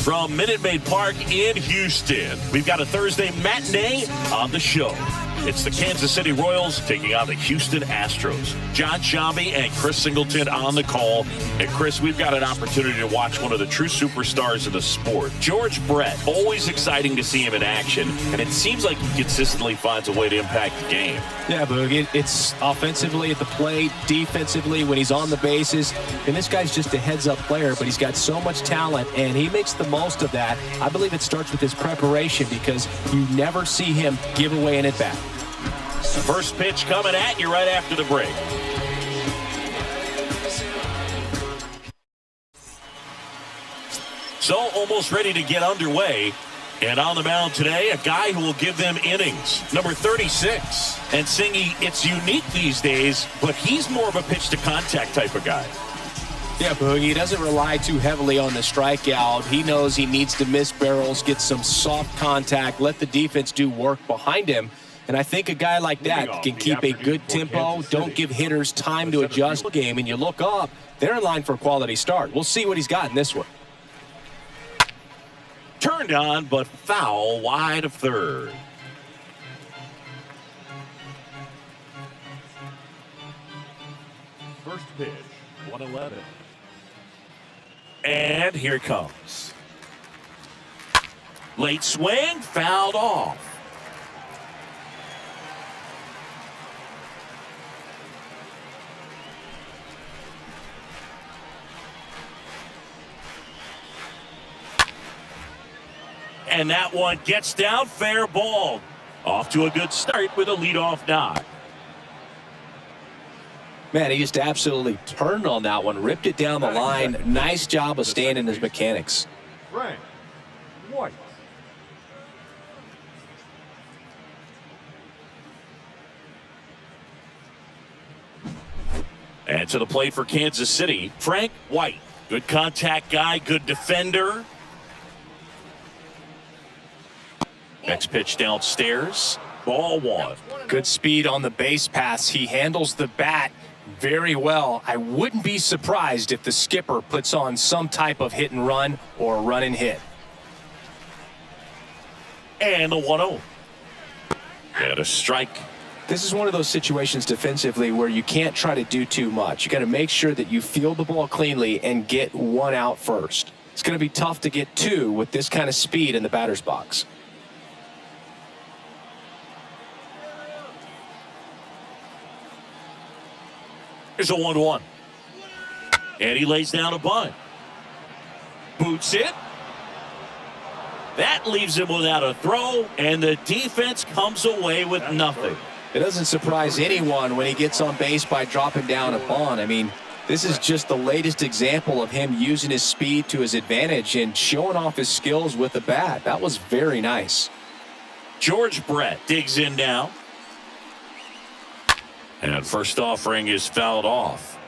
From Minute Maid Park in Houston, we've got a Thursday matinee on the show. It's the Kansas City Royals taking on the Houston Astros. John Shambi and Chris Singleton on the call. And Chris, we've got an opportunity to watch one of the true superstars of the sport. George Brett, always exciting to see him in action. And it seems like he consistently finds a way to impact the game. Yeah, Boog, it's offensively at the plate, defensively when he's on the bases. And this guy's just a heads-up player, but he's got so much talent, and he makes the most of that. I believe it starts with his preparation because you never see him give away an at-bat. First pitch coming at you right after the break. So almost ready to get underway. And on the mound today, a guy who will give them innings, number 36. And Singy, it's unique these days, but he's more of a pitch-to-contact type of guy. Yeah, Boogie, he doesn't rely too heavily on the strikeout. He knows he needs to miss barrels, get some soft contact, let the defense do work behind him. And I think a guy like that can keep a good tempo, don't give hitters time to adjust the game, and you look up, they're in line for a quality start. We'll see what he's got in this one. Turned on, but foul wide of third. First pitch, 111. And here it comes. Late swing, fouled off. And that one gets down, fair ball. Off to a good start with a leadoff knock. Man, he just absolutely turned on that one, ripped it down the line. Nice job of staying in his mechanics. Frank White. And to the plate for Kansas City, Frank White. Good contact guy, good defender. Next pitch downstairs, ball one. Good speed on the base pass. He handles the bat very well. I wouldn't be surprised if the skipper puts on some type of hit and run or run and hit. And the 1-0. And a strike. This is one of those situations defensively where you can't try to do too much. You got to make sure that you field the ball cleanly and get one out first. It's going to be tough to get two with this kind of speed in the batter's box. Here's a 1-1. And he lays down a bunt. Boots it. That leaves him without a throw, and the defense comes away with nothing. It doesn't surprise anyone when he gets on base by dropping down a bunt. I mean, this is just the latest example of him using his speed to his advantage and showing off his skills with the bat. That was very nice. George Brett digs in now. And first offering is fouled off.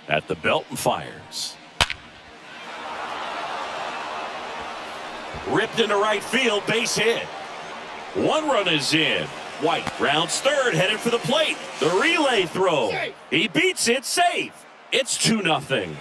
At the belt and fires. Ripped into right field, base hit. One run is in. White rounds third, headed for the plate. The relay throw. He beats it, safe. It's 2-0.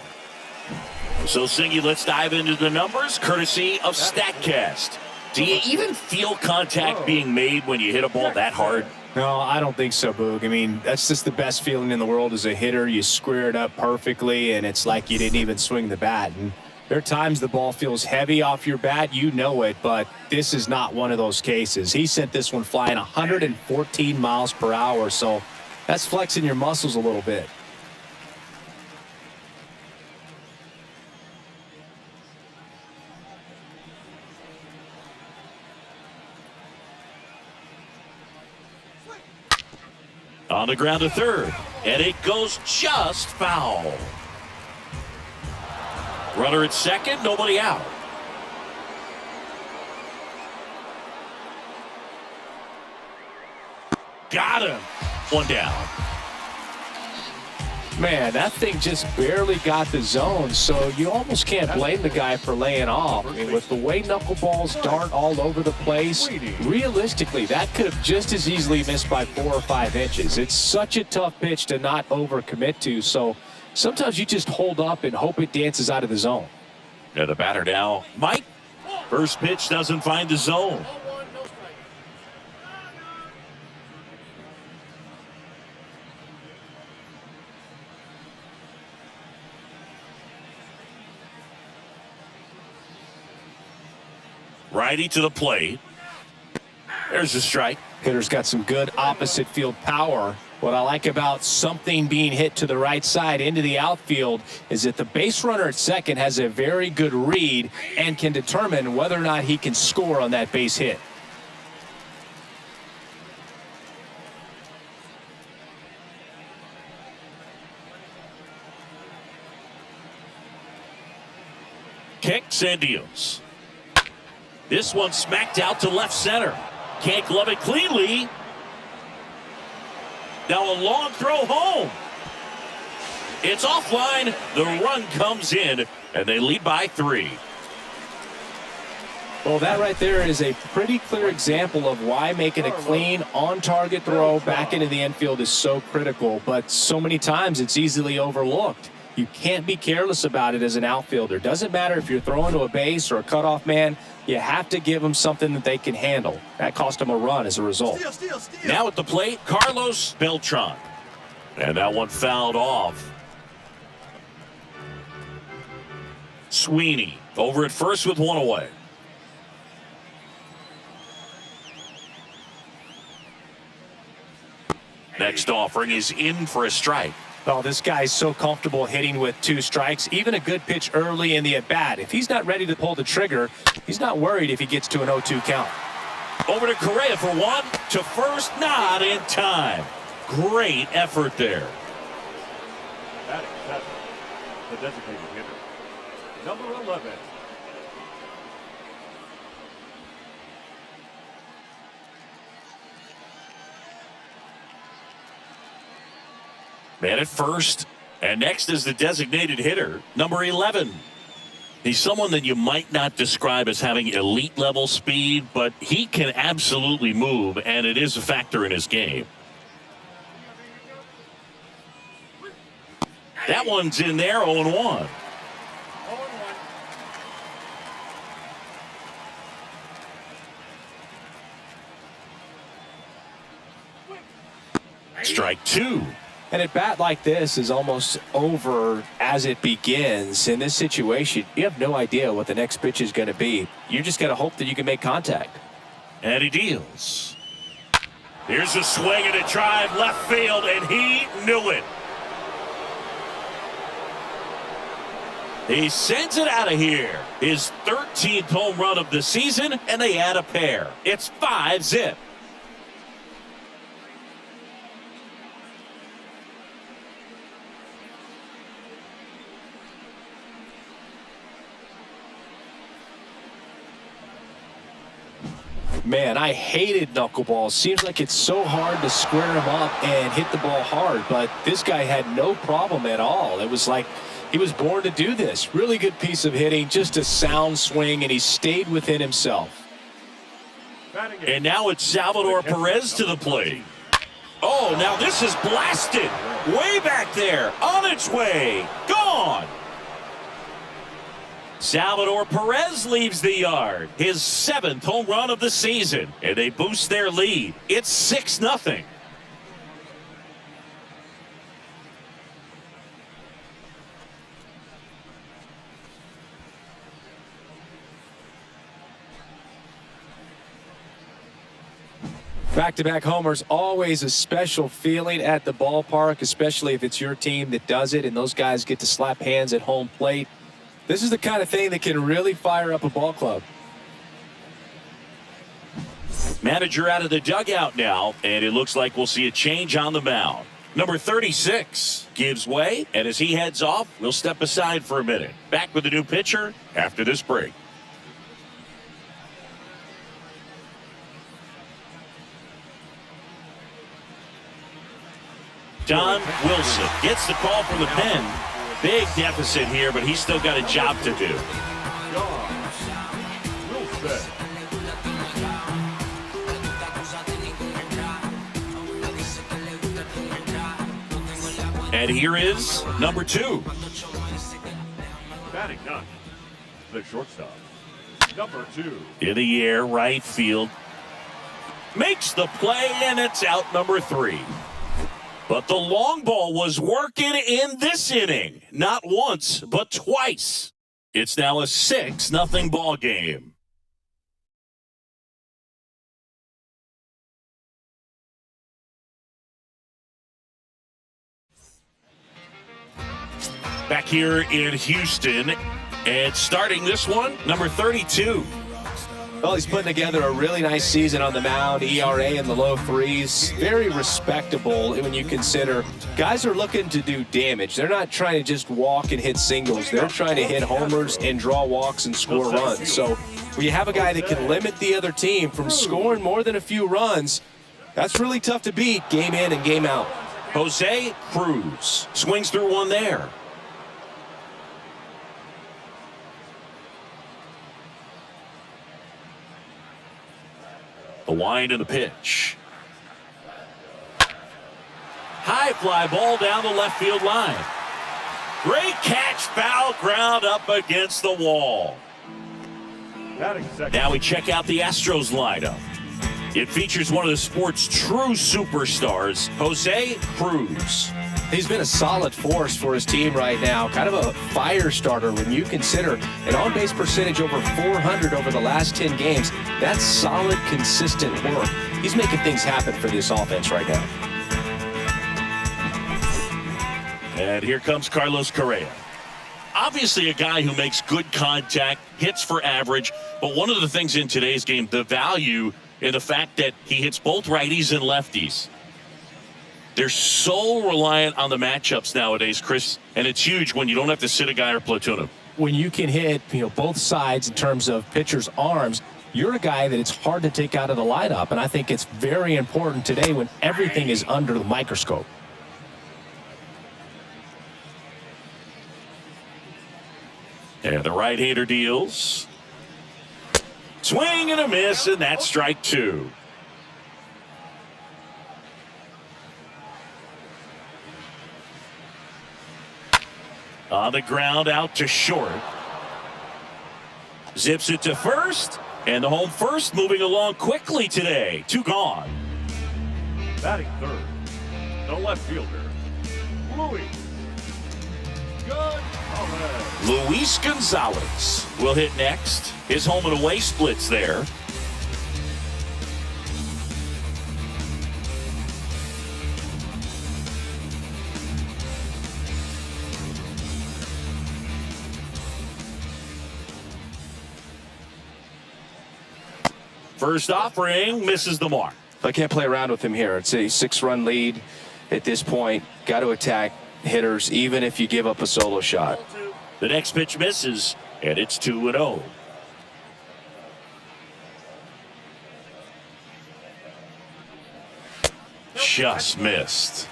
So, Singy, let's dive into the numbers, courtesy of StatCast. Do you even feel contact being made when you hit a ball that hard? No, I don't think so, Boog. I mean, that's just the best feeling in the world as a hitter. You square it up perfectly, and it's like you didn't even swing the bat. And there are times the ball feels heavy off your bat. You know it, but this is not one of those cases. He sent this one flying 114 miles per hour, so that's flexing your muscles a little bit. On the ground to third, and it goes just foul. Runner at second, nobody out. Got him. One down. Man, that thing just barely got the zone, so you almost can't blame the guy for laying off. I mean, with the way knuckleballs dart all over the place, realistically, that could have just as easily missed by 4 or 5 inches. It's such a tough pitch to not overcommit to, so sometimes you just hold up and hope it dances out of the zone. And the batter now, Mike. First pitch doesn't find the zone. Righty to the plate. There's a strike. Hitter's got some good opposite field power. What I like about something being hit to the right side into the outfield is that the base runner at second has a very good read and can determine whether or not he can score on that base hit. Kicks and deals. This one smacked out to left center. Can't glove it cleanly. Now a long throw home. It's offline. The run comes in, and they lead by 3. Well, that right there is a pretty clear example of why making a clean, on-target throw back into the infield is so critical, but so many times it's easily overlooked. You can't be careless about it as an outfielder. Doesn't matter if you're throwing to a base or a cutoff man, you have to give them something that they can handle. That cost them a run as a result. Now at the plate, Carlos Beltran. And that one fouled off. Sweeney over at first with 1 away. Next offering is in for a strike. Oh, this guy's so comfortable hitting with 2 strikes. Even a good pitch early in the at-bat. If he's not ready to pull the trigger, he's not worried if he gets to an 0-2 count. Over to Correa for 1. To first, not in time. Great effort there. Batting seventh, the designated hitter, number 11. Man at first, and next is the designated hitter, number 11. He's someone that you might not describe as having elite level speed, but he can absolutely move, and it is a factor in his game. That one's in there, 0-1. Strike 2. An at-bat like this is almost over as it begins. In this situation, you have no idea what the next pitch is going to be. You just got to hope that you can make contact. And he deals. Here's a swing and a drive left field, and he knew it. He sends it out of here. His 13th home run of the season, and they add a pair. It's 5-zip. Man, I hated knuckleballs. Seems like it's so hard to square them up and hit the ball hard, but this guy had no problem at all. It was like he was born to do this. Really good piece of hitting, just a sound swing, and he stayed within himself. And now it's Salvador Perez to the plate. Oh, now this is blasted. Way back there, on its way, gone. Salvador Perez leaves the yard. His 7th home run of the season. And they boost their lead. It's 6-0. Back-to-back homers, always a special feeling at the ballpark, especially if it's your team that does it and those guys get to slap hands at home plate. This is the kind of thing that can really fire up a ball club. Manager out of the dugout now, and it looks like we'll see a change on the mound. Number 36 gives way, and as he heads off, we'll step aside for a minute. Back with the new pitcher after this break. Don Wilson gets the call from the pen. Big deficit here, but he's still got a job to do. And here is number 2. Batting ninth, the shortstop, number 2. In the air, right field. Makes the play, and it's out number 3. But the long ball was working in this inning. Not once, but twice. It's now a 6-0 ball game. Back here in Houston, and starting this one, number 32. Well, he's putting together a really nice season on the mound. ERA in the low 3s. Very respectable when you consider guys are looking to do damage. They're not trying to just walk and hit singles. They're trying to hit homers and draw walks and score runs. So when you have a guy that can limit the other team from scoring more than a few runs, that's really tough to beat game in and game out. Jose Cruz swings through one there. The wind and the pitch. High fly ball down the left field line. Great catch, foul ground up against the wall. Now we check out the Astros lineup. It features one of the sport's true superstars, Jose Cruz. He's been a solid force for his team right now. Kind of a fire starter when you consider an on-base percentage over 400 over the last 10 games. That's solid, consistent work. He's making things happen for this offense right now. And here comes Carlos Correa. Obviously a guy who makes good contact, hits for average, but one of the things in today's game, the value in the fact that he hits both righties and lefties. They're so reliant on the matchups nowadays, Chris, and it's huge when you don't have to sit a guy or platoon him. When you can hit, both sides in terms of pitchers' arms, you're a guy that it's hard to take out of the lineup, and I think it's very important today when everything is under the microscope. And the right-hander deals. Swing and a miss, and that's strike 2. On the ground, out to short. Zips it to first, and the home first moving along quickly today. 2 gone. Batting third, the left fielder, Luis Gonzalez will hit next. His home and away splits there. First offering misses the mark. I can't play around with him here. It's a 6-run lead at this point. Got to attack hitters even if you give up a solo shot. The next pitch misses, and it's 2-0. Just missed.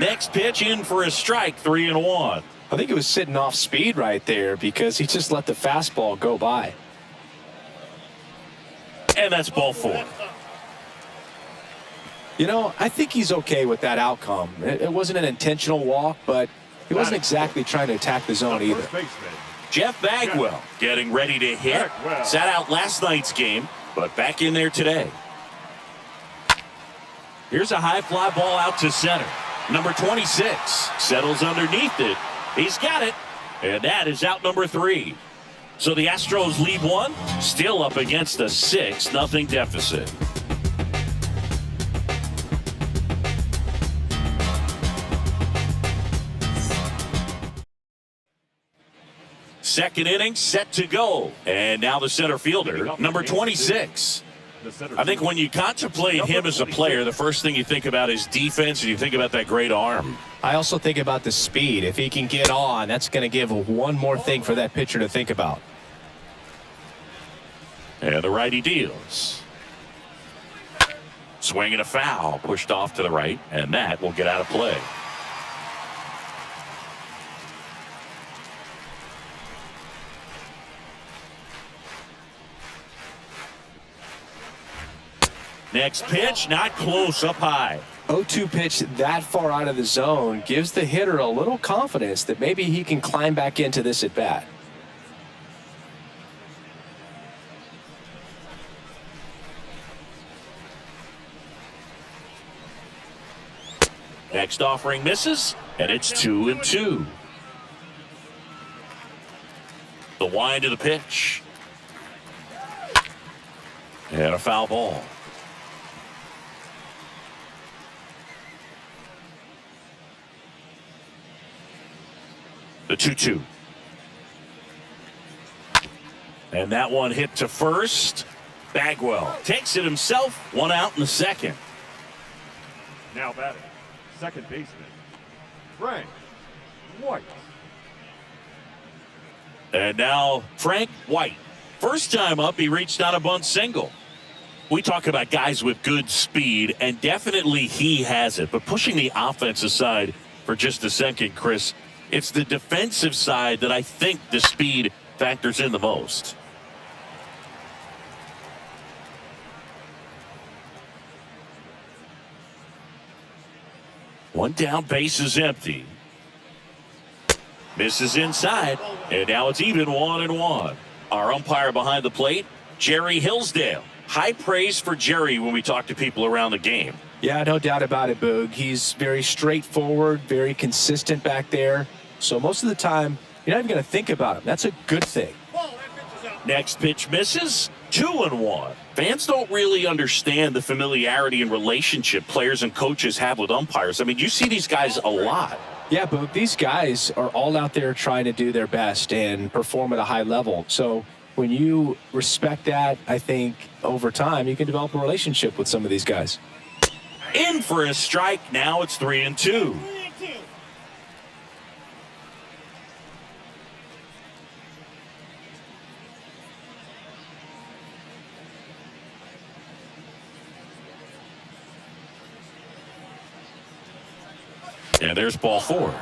Next pitch in for a strike, 3-1. I think it was sitting off speed right there because he just let the fastball go by. And that's ball 4. I think he's okay with that outcome. It wasn't an intentional walk, but he wasn't exactly trying to attack the zone either. Jeff Bagwell getting ready to hit. Sat out last night's game, but back in there today. Here's a high fly ball out to center. Number 26 settles underneath it. He's got it, and that is out number 3. So the Astros lead 1, still up against a 6-0 deficit. Second inning set to go, and now the center fielder, number 26. The center I think field. when you contemplate him as a player, the first thing you think about is defense, and you think about that great arm. I also think about the speed. If he can get on, that's going to give one more thing for that pitcher to think about. And the righty deals. Swing and a foul, pushed off to the right, and that will get out of play. Next pitch, not close, up high. 0-2 pitch that far out of the zone gives the hitter a little confidence that maybe he can climb back into this at bat. Next offering misses, and it's 2-2. The wind of the pitch. And a foul ball. The 2-2. And that one hit to first. Bagwell takes it himself. One out in the second. Now batting, second baseman, Frank White. And now Frank White. First time up, he reached out a bunt single. We talk about guys with good speed, and definitely he has it. But pushing the offense aside for just a second, Chris, it's the defensive side that I think the speed factors in the most. One down, base is empty. Misses inside, and now it's even 1-1. Our umpire behind the plate, Jerry Hillsdale. High praise for Jerry when we talk to people around the game. Yeah, no doubt about it, Boog. He's very straightforward, very consistent back there. So most of the time, you're not even going to think about him. That's a good thing. Next pitch misses, 2-1. Fans don't really understand the familiarity and relationship players and coaches have with umpires. I mean, you see these guys a lot. Yeah, Boog, these guys are all out there trying to do their best and perform at a high level. So when you respect that, I think over time you can develop a relationship with some of these guys. In for a strike. Now it's 3-2. And there's ball 4.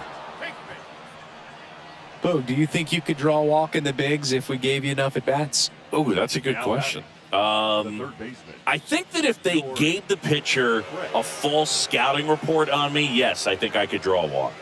Boog, do you think you could draw a walk in the bigs if we gave you enough at-bats? Oh, that's a good question. The third baseman, I think that if they gave the pitcher a false scouting report on me, yes, I think I could draw a walk.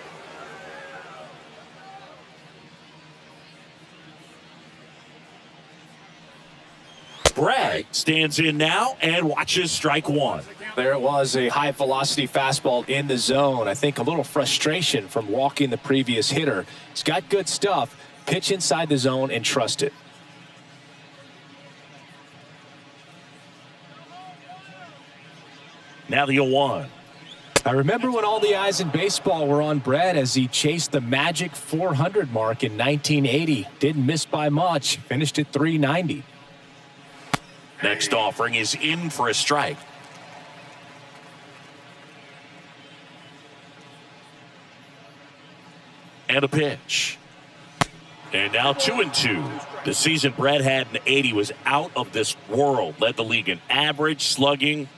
Bragg stands in now and watches strike 1. There it was, a high-velocity fastball in the zone. I think a little frustration from walking the previous hitter. He's got good stuff. Pitch inside the zone and trust it. Now the 0-1. I remember when all the eyes in baseball were on Brett as he chased the magic 400 mark in 1980. Didn't miss by much. Finished at 390. Next offering is in for a strike. And a pitch. And now 2-2. The season Brett had in 80 was out of this world. Led the league in average, slugging,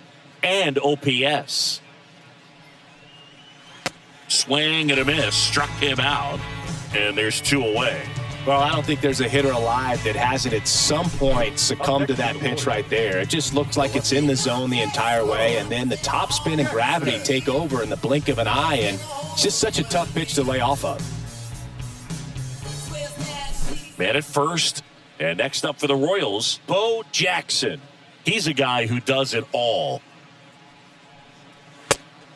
and OPS. Swing and a miss. Struck him out. And there's 2 away. Well, I don't think there's a hitter alive that hasn't at some point succumbed to that pitch right there. It just looks like it's in the zone the entire way, and then the topspin and gravity take over in the blink of an eye, and it's just such a tough pitch to lay off of. Man at first. And next up for the Royals, Bo Jackson. He's a guy who does it all.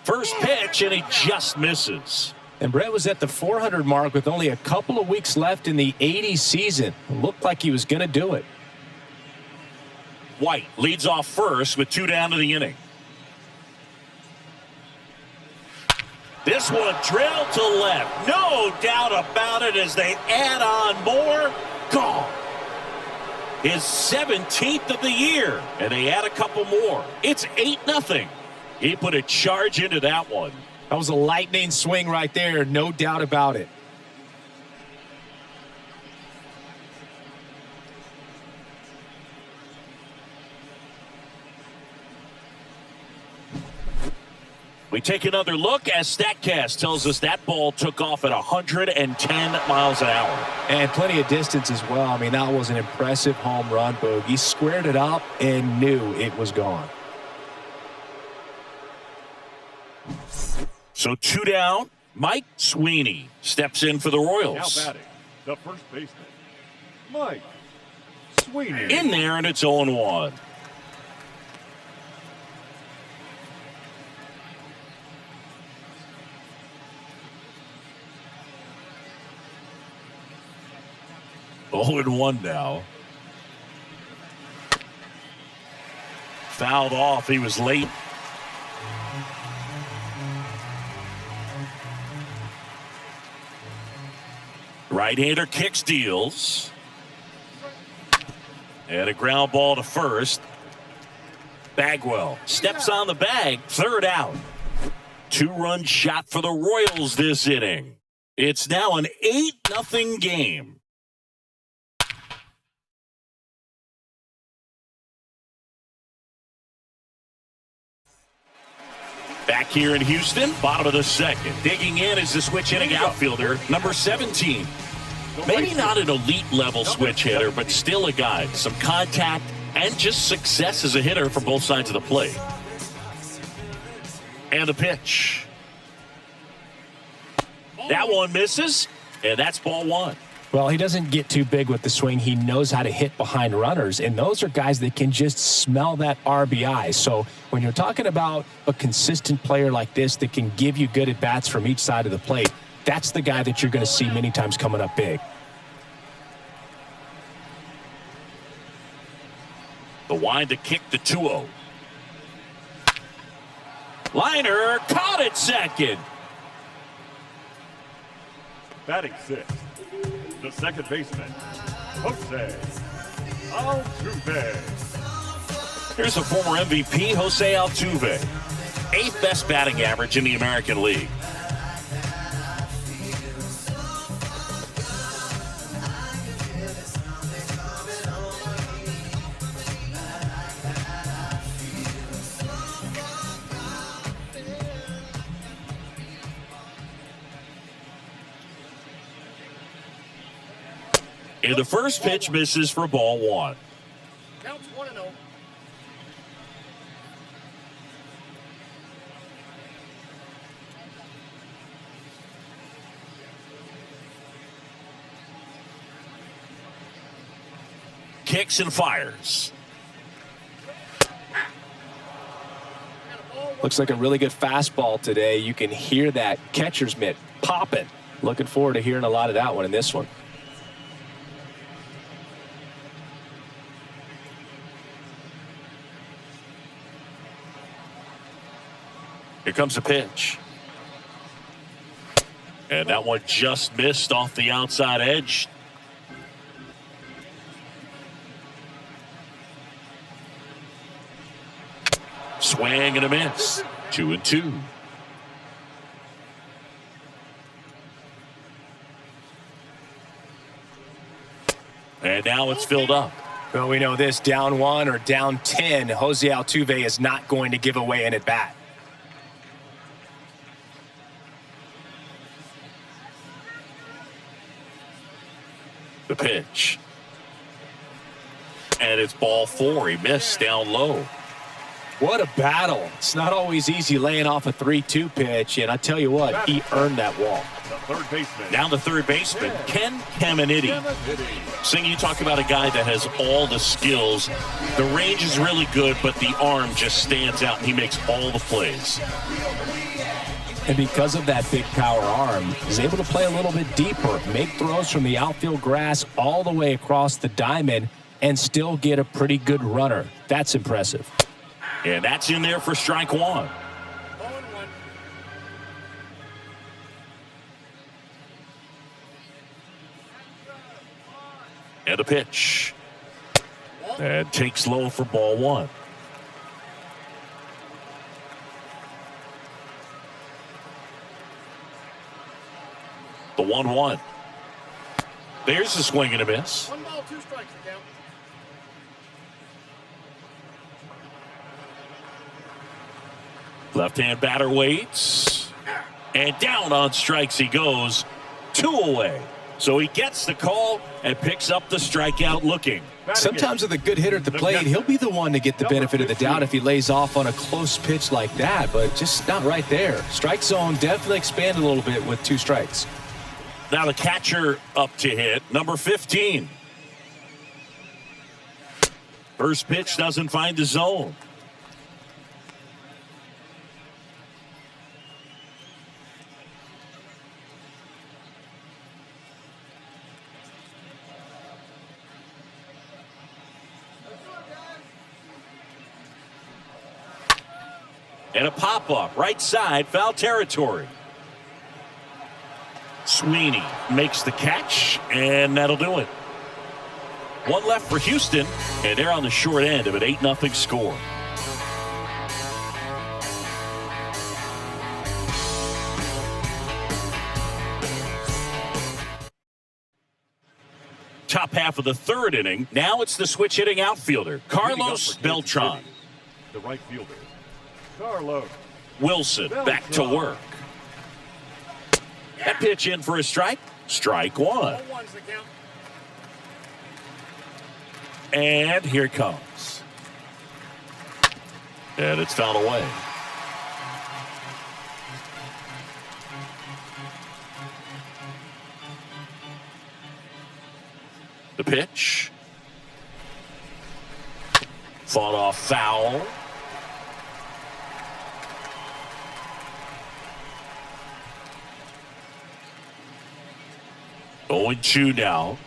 First pitch, and he just misses. And Brett was at the 400 mark with only a couple of weeks left in the 80 season. It looked like he was going to do it. White leads off first with 2 down to the inning. This one drilled to left. No doubt about it as they add on more. Gone. his 17th of the year, and they add a couple more. It's 8-0. He put a charge into that one. That was a lightning swing right there, no doubt about it. We take another look as StatCast tells us that ball took off at 110 miles an hour. And plenty of distance as well. I mean, that was an impressive home run, Boog. He squared it up and knew it was gone. So 2 down. Mike Sweeney steps in for the Royals. Now batting, the first baseman, Mike Sweeney. In there, and it's 0-1. Oh, and 1 now. Fouled off. He was late. Right-hander kicks, deals. And a ground ball to first. Bagwell steps on the bag. 3rd out. 2-run shot for the Royals this inning. It's now an 8-0 game. Back here in Houston, bottom of the 2nd. Digging in is the switch hitting outfielder, number 17. Maybe not an elite level switch hitter, but still a guy. Some contact and just success as a hitter for both sides of the plate. And the pitch. That one misses, and that's ball 1. Well, he doesn't get too big with the swing. He knows how to hit behind runners, and those are guys that can just smell that RBI. So when you're talking about a consistent player like this that can give you good at-bats from each side of the plate, that's the guy that you're going to see many times coming up big. The wind to kick the 2-0. Liner caught at second. Batting 6th, the second baseman, Jose Altuve. Here's a former MVP, Jose Altuve. 8th best batting average in the American League. And the first pitch misses for ball 1. Counts 1-0. Kicks and fires. Looks like a really good fastball today. You can hear that catcher's mitt popping. Looking forward to hearing a lot of that one in this one. Here comes a pitch. And that one just missed off the outside edge. Swing and a miss. 2-2. And now it's filled up. Well, we know this, down 1 or down 10, Jose Altuve is not going to give away an at-bat. The pitch. And it's ball 4. He missed down low. What a battle. It's not always easy laying off a 3-2 pitch, and I tell you what, he earned that walk. The third baseman. Down the third baseman, Ken Caminiti. Sing, you talk about a guy that has all the skills. The range is really good, but the arm just stands out, and he makes all the plays. And because of that big power arm, he's able to play a little bit deeper, make throws from the outfield grass all the way across the diamond, and still get a pretty good runner. That's impressive. And that's in there for strike 1. And a pitch. And takes low for ball one. The 1-1. There's the swing and a miss. 1 ball, 2 strikes, count. Left-hand batter waits. And down on strikes he goes. 2 away. So he gets the call and picks up the strikeout looking. Sometimes with a good hitter at the plate, he'll be the one to get the benefit of the doubt if he lays off on a close pitch like that, but just not right there. Strike zone definitely expanded a little bit with 2 strikes. Now the catcher up to hit, number 15. First pitch doesn't find the zone. And a pop-up, right side, foul territory. Sweeney makes the catch, and that'll do it. 1 left for Houston, and they're on the short end of an 8-0 score. Top half of the 3rd inning. Now it's the switch-hitting outfielder, Carlos Beltran. The right fielder, Carlos Wilson back to work. That pitch in for a strike. Strike 1. 1's the count. And here it comes. And it's fouled away. The pitch. Fought off foul. Going 2 now.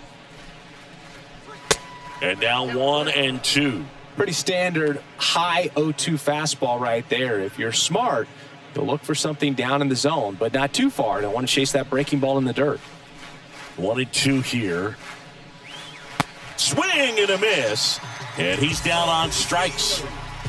And now 1-2. Pretty standard high 0-2 fastball right there. If you're smart, you'll look for something down in the zone, but not too far. Don't want to chase that breaking ball in the dirt. 1-2 here. Swing and a miss. And he's down on strikes.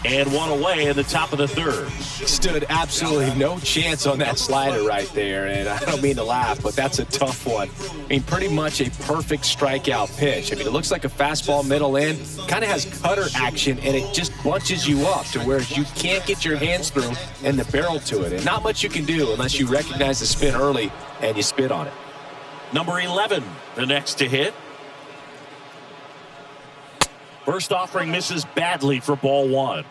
And 1 away in the top of the 3rd. Stood absolutely no chance on that slider right there, and I don't mean to laugh, but that's a tough one. I mean, pretty much a perfect strikeout pitch. I mean, it looks like a fastball middle in, kind of has cutter action, and it just bunches you up to where you can't get your hands through and the barrel to it. And not much you can do unless you recognize the spin early and you spit on it. Number 11, the next to hit. First offering misses badly for ball 1.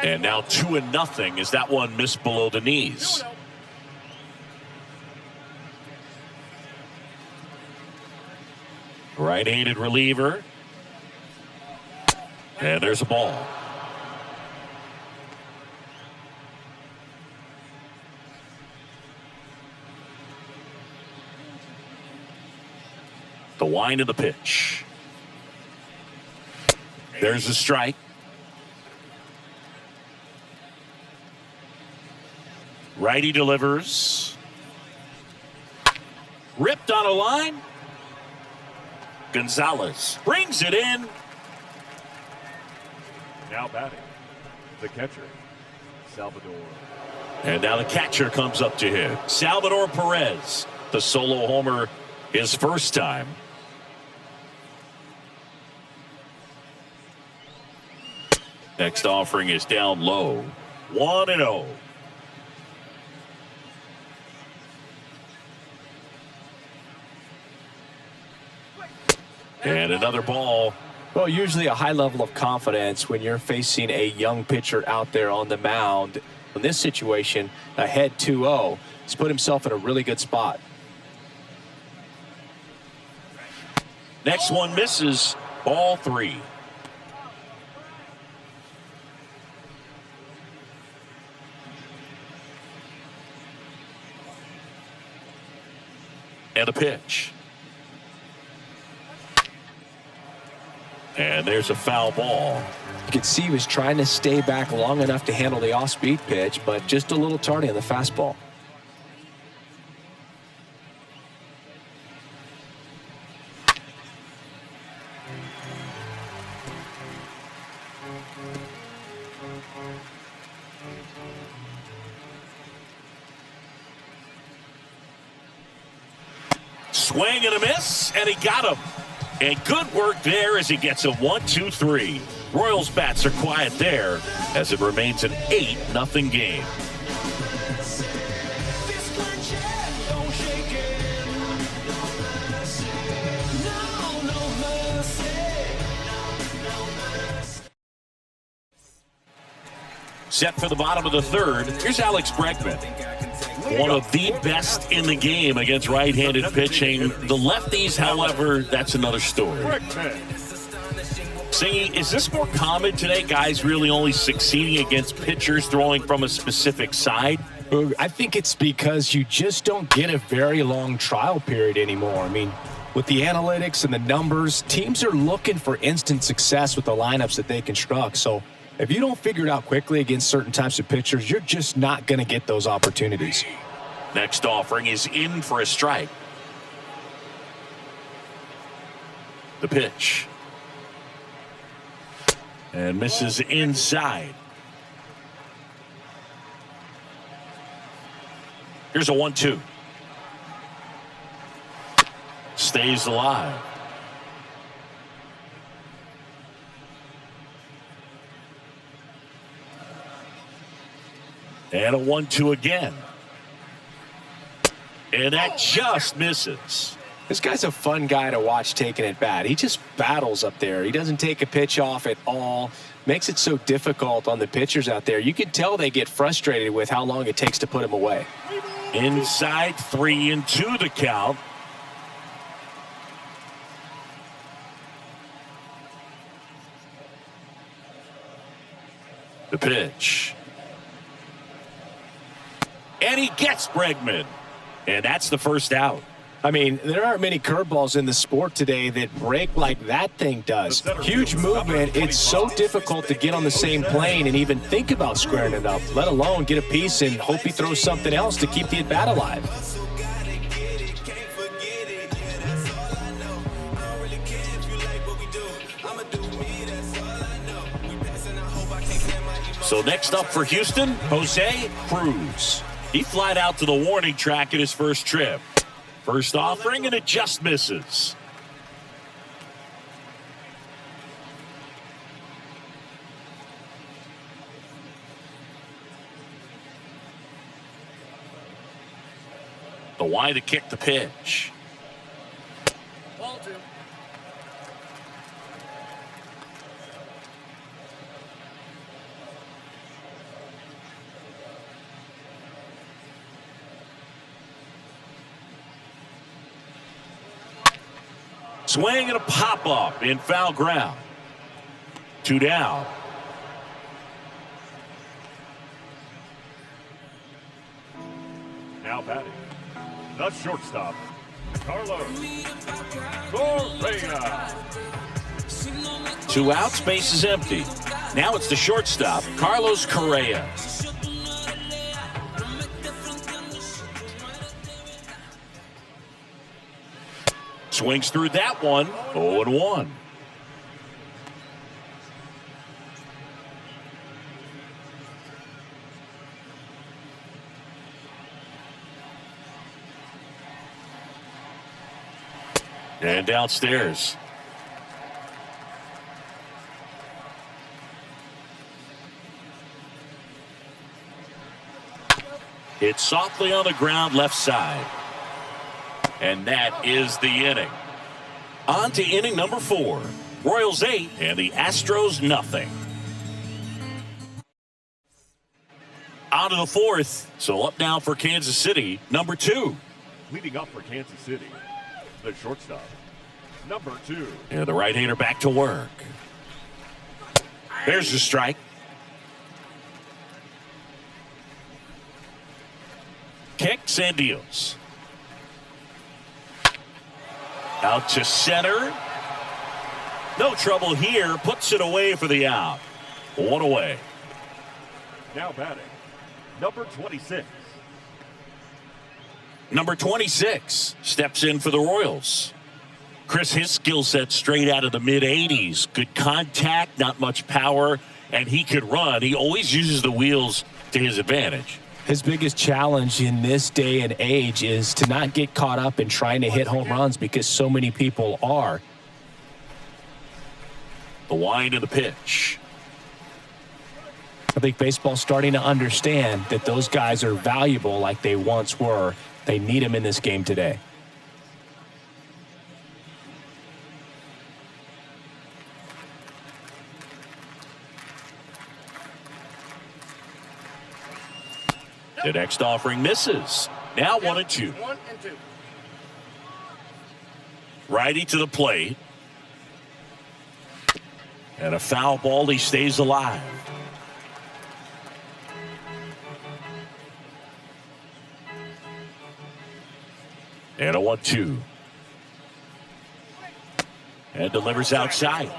And now 2-0 as that one missed below the knees. Right-handed reliever. And there's a ball. The wind of the pitch. There's a strike. Righty delivers. Ripped on a line. Gonzalez brings it in. now batting, the catcher, Salvador. And now the catcher comes up to hit. Salvador Perez, the solo homer his first time. Next offering is down low. 1-0. And another ball. Well, usually a high level of confidence when you're facing a young pitcher out there on the mound. In this situation, ahead 2-0, he's put himself in a really good spot. Next one misses. Ball 3. And a pitch. And And there's a foul ball. You could see he was trying to stay back long enough to handle the off-speed pitch, but just a little tardy on the fastball. Swing and a miss, and he got him. And good work there as he gets a 1-2-3. Royals bats are quiet there as it remains an 8-0 game. Set for the bottom of the third. Here's Alex Bregman. One of the best in the game against right-handed pitching. The lefties, however, that's another story. Singy, is this more common today? Guys really only succeeding against pitchers throwing from a specific side? I think it's because you just don't get a very long trial period anymore. I mean, with the analytics and the numbers, teams are looking for instant success with the lineups that they construct. So if you don't figure it out quickly against certain types of pitchers, you're just not going to get those opportunities. Next offering is in for a strike. The pitch. And misses inside. Here's a 1-2. Stays alive. And a 1-2 again. And that just misses. This guy's a fun guy to watch taking at bat. He just battles up there. He doesn't take a pitch off at all. Makes it so difficult on the pitchers out there. You can tell they get frustrated with how long it takes to put him away. Inside, 3-2 the count. The pitch. And he gets Bregman. And that's the first out. I mean, there aren't many curveballs in the sport today that break like that thing does. Huge movement. It's so difficult to get on the same plane and even think about squaring it up, let alone get a piece and hope he throws something else to keep the at-bat alive. So next up for Houston, Jose Cruz. He flied out to the warning track at his first trip. First offering, and it just misses. The wide to kick the pitch. Ball 2. Swing and a pop-up in foul ground. 2 down. Now batting, the shortstop, Carlos Correa. 2 outs, base is empty. Now it's the shortstop, Carlos Correa. Swings through that one, 0-1. And downstairs. Hit softly on the ground left side. And that is the inning. On to inning number 4. Royals 8 and the Astros nothing. On to the 4th. So up now for Kansas City, number 2. Leading up for Kansas City, the shortstop, number 2. And the right-hander back to work. There's the strike. Kicks and deals. Out to center. No trouble here. Puts it away for the out. One away. Now batting, number 26. Number 26 steps in for the Royals. Chris, his skill set straight out of the mid-80s. Good contact, not much power, and he could run. He always uses the wheels to his advantage. His biggest challenge in this day and age is to not get caught up in trying to hit home runs because so many people are. The wind of the pitch. I think baseball's starting to understand that those guys are valuable like they once were. They need them in this game today. The next offering misses. Now 1-2. 1-2. Righty to the plate. And a foul ball. He stays alive. And a 1-2. And delivers outside.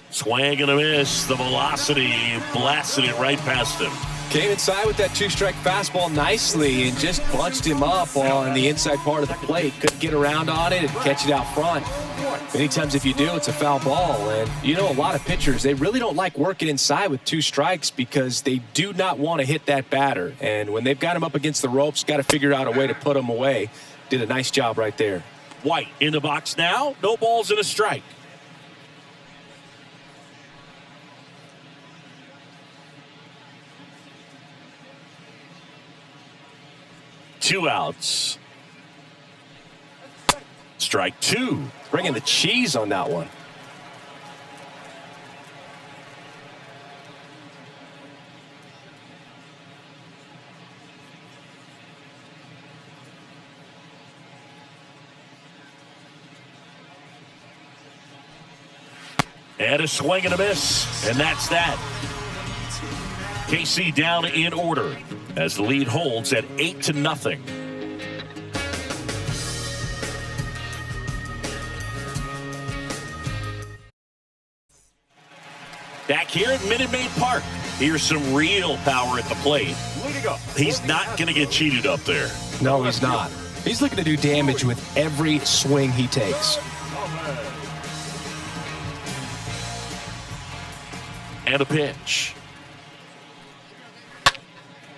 Swing and a miss. The velocity blasted it right past him. Came inside with that two-strike fastball nicely and just bunched him up on the inside part of the plate. Couldn't get around on it and catch it out front. Many times if you do, it's a foul ball. And you know, a lot of pitchers, they really don't like working inside with two strikes because they do not want to hit that batter. And when they've got him up against the ropes, got to figure out a way to put him away. Did a nice job right there. White in the box now. No balls and a strike. Two outs. Strike two. Bringing the cheese on that one. And a swing and a miss. And that's that. KC down in order as the lead holds at 8-0. Back here at Minute Maid Park, here's some real power at the plate. He's not going to get cheated up there. No, he's not. He's looking to do damage with every swing he takes. And a pitch.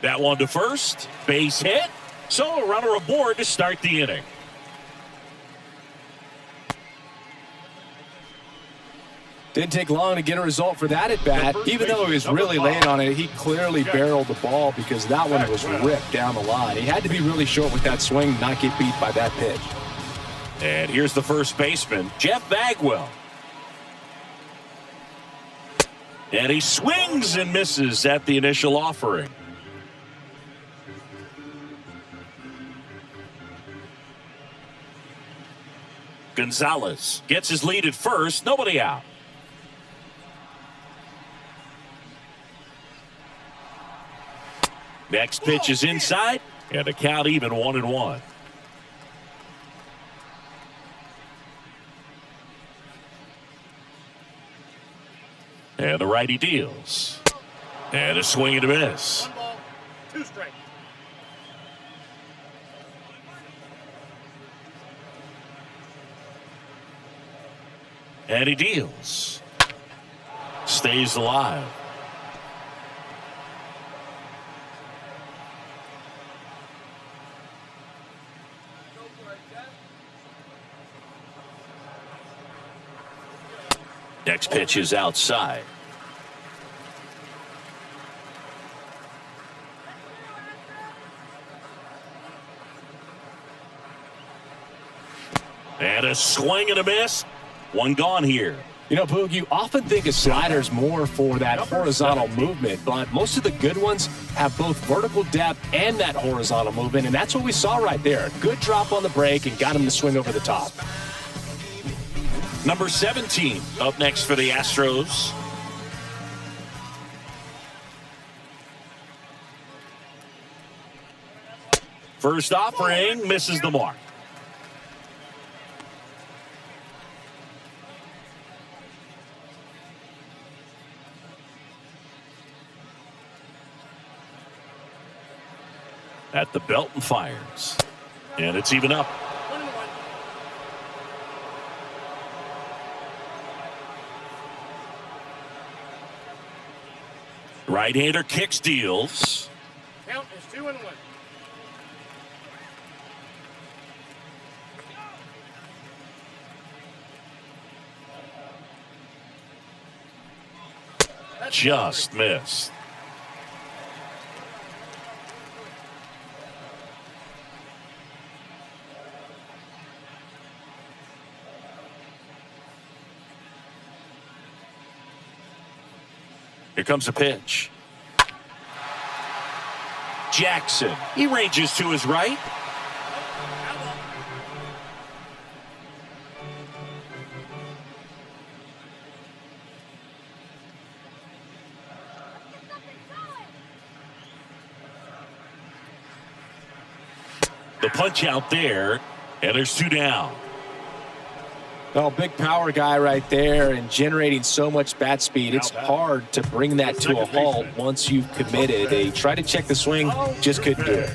That one to first. Base hit. So a runner aboard to start the inning. Didn't take long to get a result for that at bat. Even though he was really laying on it, he clearly barreled the ball because that one was ripped down the line. He had to be really short with that swing, not get beat by that pitch. And here's the first baseman, Jeff Bagwell. And he swings and misses at the initial offering. Gonzalez gets his lead at first. Nobody out. Next pitch is inside, and a count even 1-1. And the righty deals. And a swing and a miss. 1 ball, 2 strikes. And he deals. Stays alive. Next pitch is outside. And a swing and a miss. One gone here. You know, Boog, you often think a slider's more for that horizontal movement, but most of the good ones have both vertical depth and that horizontal movement, and that's what we saw right there. Good drop on the break and got him to swing over the top. Number 17 up next for the Astros. First offering misses the mark. At the belt and fires. And it's even up. 1-1. Right-hander kicks, deals. Count is 2-1. Just missed. Here comes a pitch. Jackson. He ranges to his right. The punch out there, and there's 2 down. Oh, big power guy right there and generating so much bat speed. It's hard to bring that to a halt once you've committed. They tried to check the swing, just couldn't do it.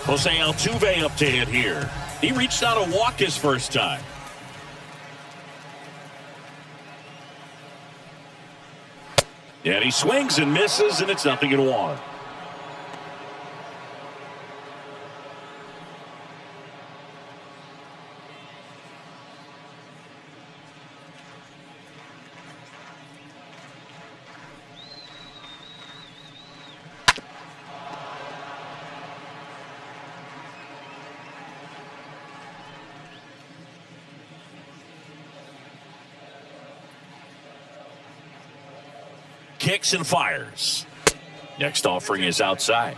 Jose Altuve up to hit here. He reached out a walk his first time. And he swings and misses, and it's 0-1. Kicks and fires. Next offering is outside.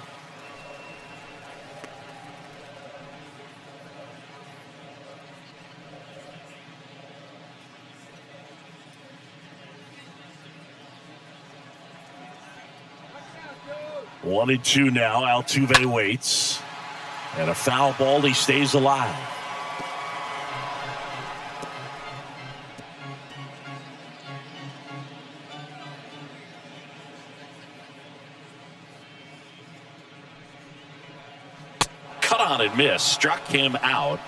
One and 2 now. Altuve waits. And a foul ball. He stays alive. On and miss, struck him out.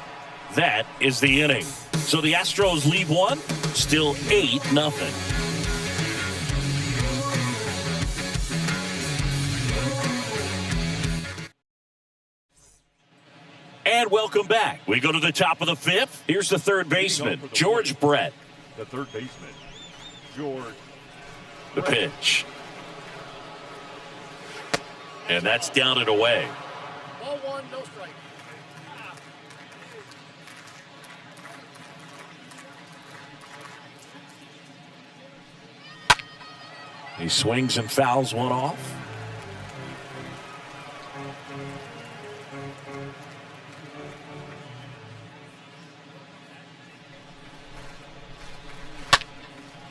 That is the inning. So the Astros lead 1, still 8-0. And welcome back. We go to the top of the 5th. Here's the third baseman, George Brett. The third baseman, George. The pitch. And that's down and away. Ball 1, no strike. He swings and fouls one off.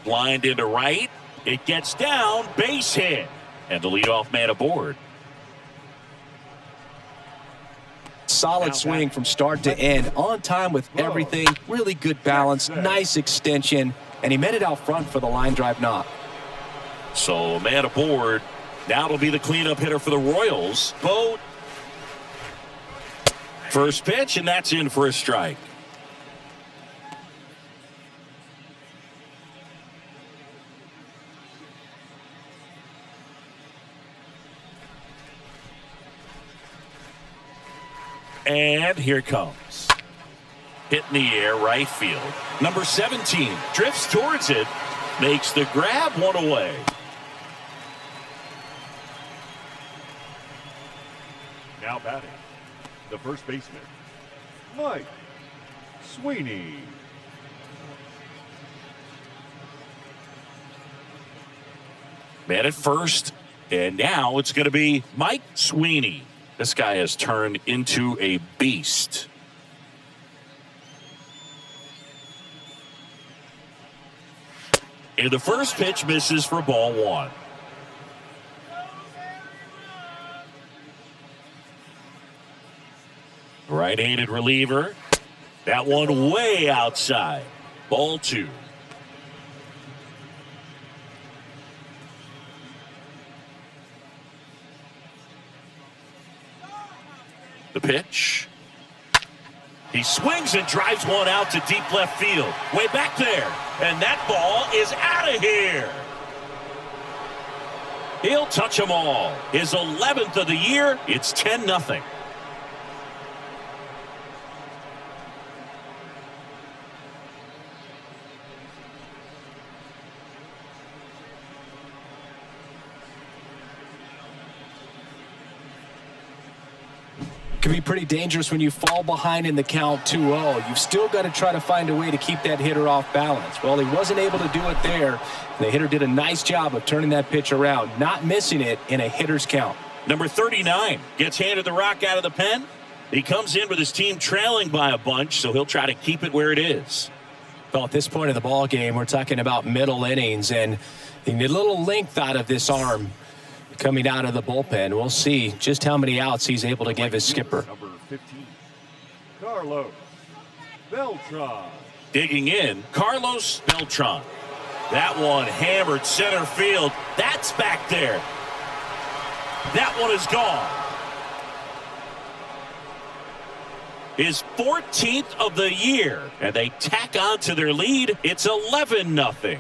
Blind into right. It gets down. Base hit. And the leadoff man aboard. Solid swing from start to end. On time with everything. Really good balance. Nice extension. And he met it out front for the line drive knock. So, man aboard. Now it'll be the cleanup hitter for the Royals. Boat. First pitch, and that's in for a strike. And here it comes. Hit in the air, right field. Number 17 drifts towards it. Makes the grab, one away. Now batting, the first baseman, Mike Sweeney. Man at first, and now it's going to be Mike Sweeney. This guy has turned into a beast. And the first pitch misses for ball 1. Right-handed reliever. That one way outside. Ball 2. The pitch. He swings and drives one out to deep left field. Way back there. And that ball is out of here. He'll touch them all. His 11th of the year. It's 10-0. Can be pretty dangerous when you fall behind in the count 2-0. You've still got to try to find a way to keep that hitter off balance. Well, he wasn't able to do it there. The hitter did a nice job of turning that pitch around, not missing it in a hitter's count. Number 39 gets handed the rock out of the pen. He comes in with his team trailing by a bunch, so he'll try to keep it where it is. Well, at this point of the ball game, we're talking about middle innings, and you need a little length out of this arm coming out of the bullpen. We'll see just how many outs he's able to give his skipper. Number 15, Carlos Beltran. Digging in, Carlos Beltran. That one hammered center field. That's back there. That one is gone. His 14th of the year, and they tack on to their lead. It's 11-0.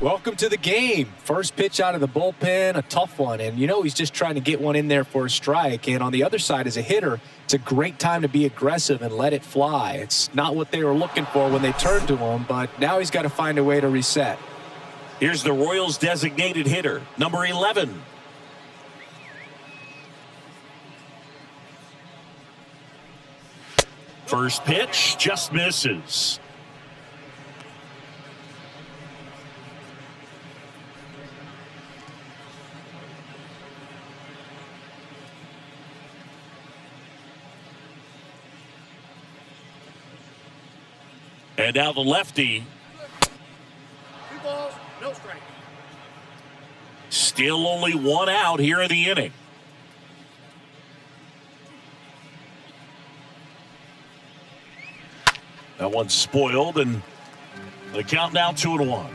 Welcome to the game. First pitch out of the bullpen, a tough one. And, you know, he's just trying to get one in there for a strike. And on the other side, as a hitter, it's a great time to be aggressive and let it fly. It's not what they were looking for when they turned to him, but now he's got to find a way to reset. Here's the Royals' designated hitter, number 11. First pitch just misses. And now the lefty. 2 balls, no strike. Still only 1 out here in the inning. That one's spoiled, and the count now 2-1.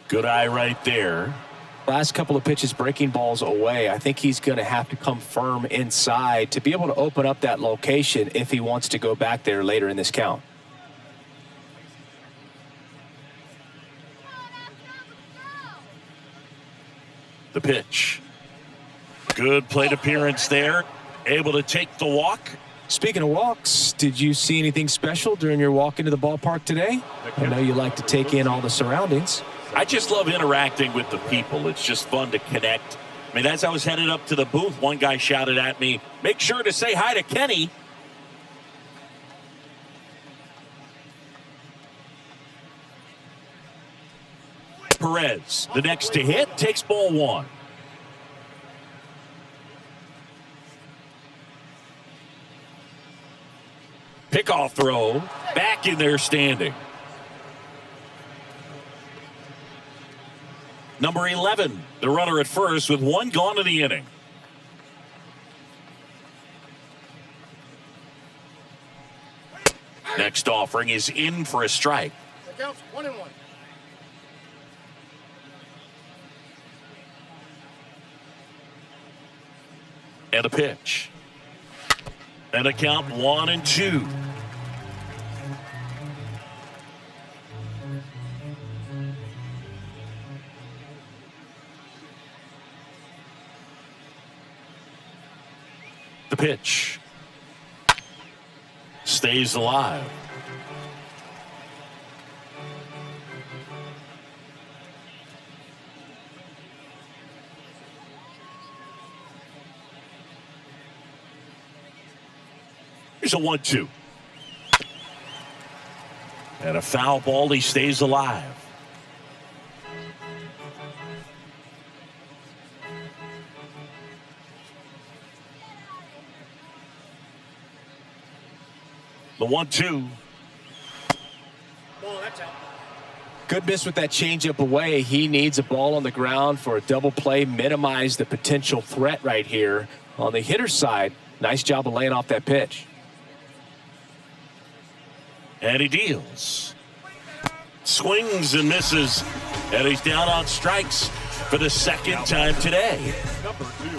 Good eye right there. Last couple of pitches breaking balls away. I think he's going to have to come firm inside to be able to open up that location if he wants to go back there later in this count. The pitch. Good plate appearance there. Able to take the walk. Speaking of walks, did you see anything special during your walk into the ballpark today? I know you like to take in all the surroundings. I just love interacting with the people. It's just fun to connect. I mean, as I was headed up to the booth, one guy shouted at me, "Make sure to say hi to Kenny." Perez, the next to hit, takes ball 1. Pickoff throw, back in there standing. Number 11, the runner at first with 1 gone in the inning. Next offering is in for a strike. The count's 1-1. And a pitch. And a count 1-2. The pitch. Stays alive. Here's a 1-2. And a foul ball, he stays alive. The 1-2. Ball, that's out. Good miss with that changeup away. He needs a ball on the ground for a double play, minimize the potential threat right here. On the hitter's side, nice job of laying off that pitch. And he deals. Swings and misses. And he's down on strikes for the second time today. Number 2.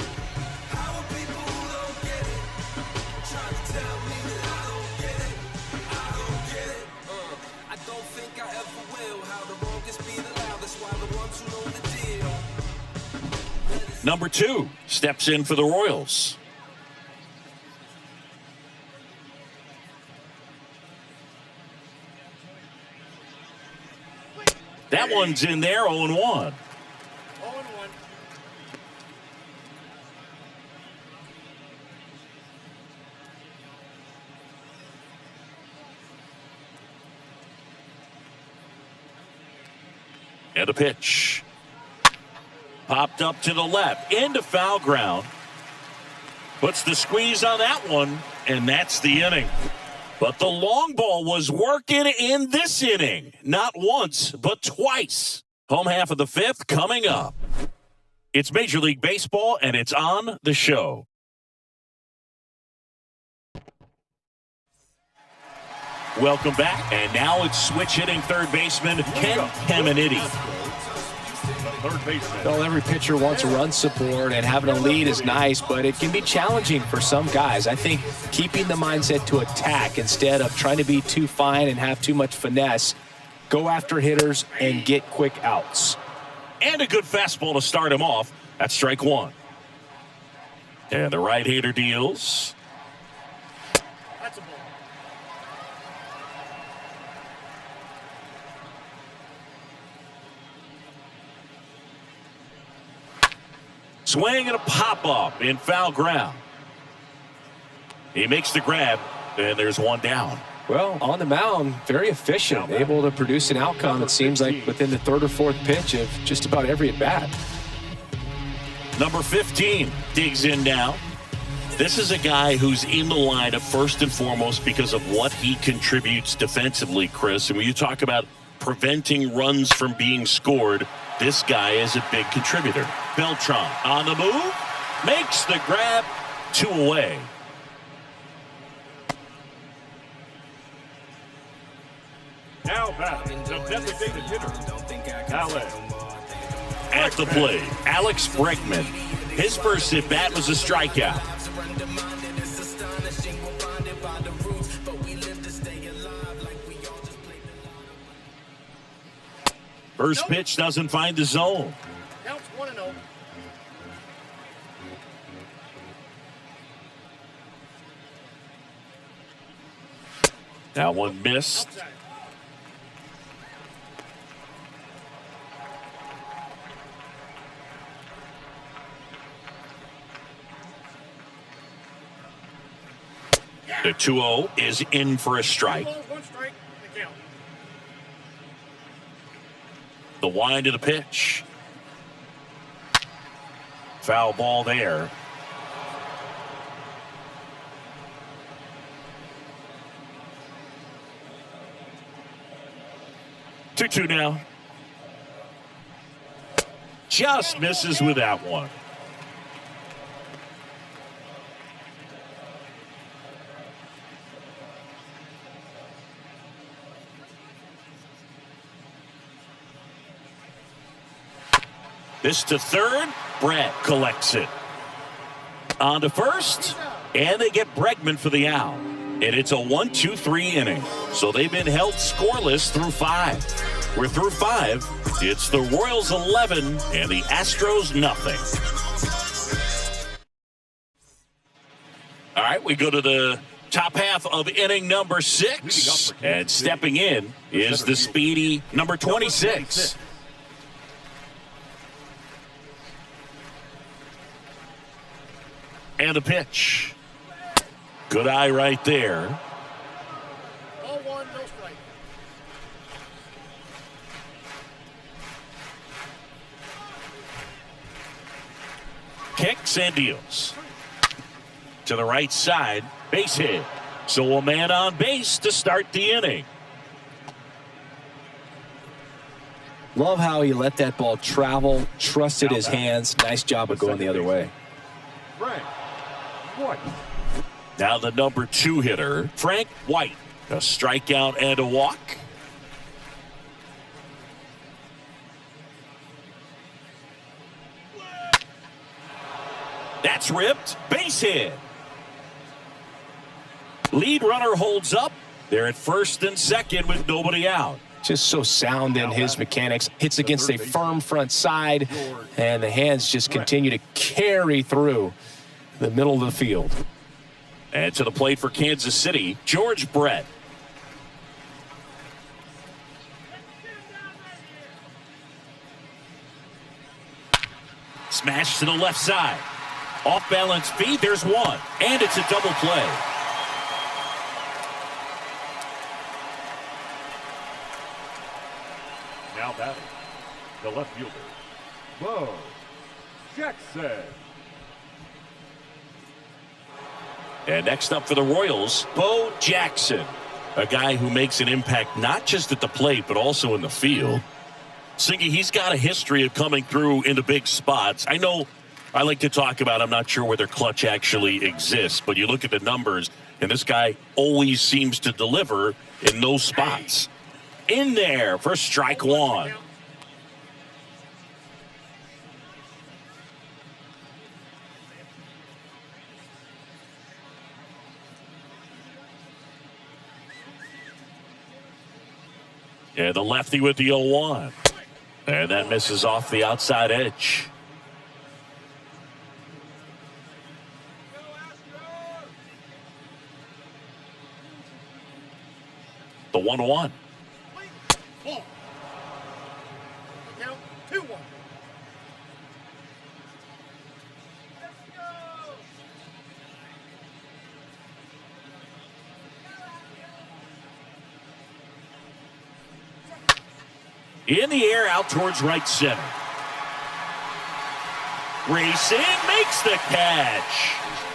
Number 2 steps in for the Royals. That one's in there, 0-1. 0-1. And a pitch. Popped up to the left, into foul ground. Puts the squeeze on that one, and that's the inning. But the long ball was working in this inning. Not once, but twice. Home half of the 5th coming up. It's Major League Baseball, and it's on the show. Welcome back, and now it's switch hitting third baseman Ken Caminiti. Third baseman. Well, every pitcher wants run support, and having a lead is nice, but it can be challenging for some guys. I think keeping the mindset to attack instead of trying to be too fine and have too much finesse, go after hitters and get quick outs. And a good fastball to start him off. That's strike 1. And the right-hander deals. That's a ball. Swing and a pop-up in foul ground. He makes the grab, and there's one down. Well, on the mound, very efficient, able to produce an outcome, it seems like, within the 3rd or 4th pitch of just about every at-bat. Number 15 digs in now. This is a guy who's in the lineup first and foremost because of what he contributes defensively, Chris. And when you talk about preventing runs from being scored, this guy is a big contributor. Beltran on the move, makes the grab, 2 away. Now batting, the designated hitter, Alex. At the plate, Alex Bregman. His first at-bat was a strikeout. First pitch doesn't find the zone. Counts 1-0. That one missed. Outside. The 2-0 is in for a strike. 2 balls, 1 strike, the count. The wind of the pitch. Foul ball there. Two now. Just misses with that one. This to third. Brett collects it. On to first. And they get Bregman for the out. And it's a 1-2-3 inning. So they've been held scoreless through 5. We're through 5. It's the Royals 11 and the Astros nothing. All right, we go to the top half of inning number 6. And stepping in is the speedy number 26. And a pitch. Good eye right there. Ball 1, no strike. kicks and deals. To the right side, base hit. So a man on base to start the inning. Love how he let that ball travel, trusted his hands. Nice job of going the other way. Frank White. Now the number 2 hitter, Frank White. A strikeout and a walk. That's ripped. Base hit. Lead runner holds up. They're at first and second with nobody out. Just so sound in his mechanics. Hits against a firm front side, and the hands just continue to carry through the middle of the field. And to the plate for Kansas City, George Brett. Smash to the left side. Off balance feed, there's one. And it's a double play. Now batting, the left fielder, Bo Jackson. And next up for the Royals, Bo Jackson. A guy who makes an impact not just at the plate, but also in the field. Singy, he's got a history of coming through into big spots. I know I like to talk about, I'm not sure whether clutch actually exists, but you look at the numbers, and this guy always seems to deliver in those spots. In there for strike one. Yeah, the lefty with the 0-1. And that misses off the outside edge. The 1-1. Ball. Count 2-1. In the air, out towards right center. Racing, makes the catch.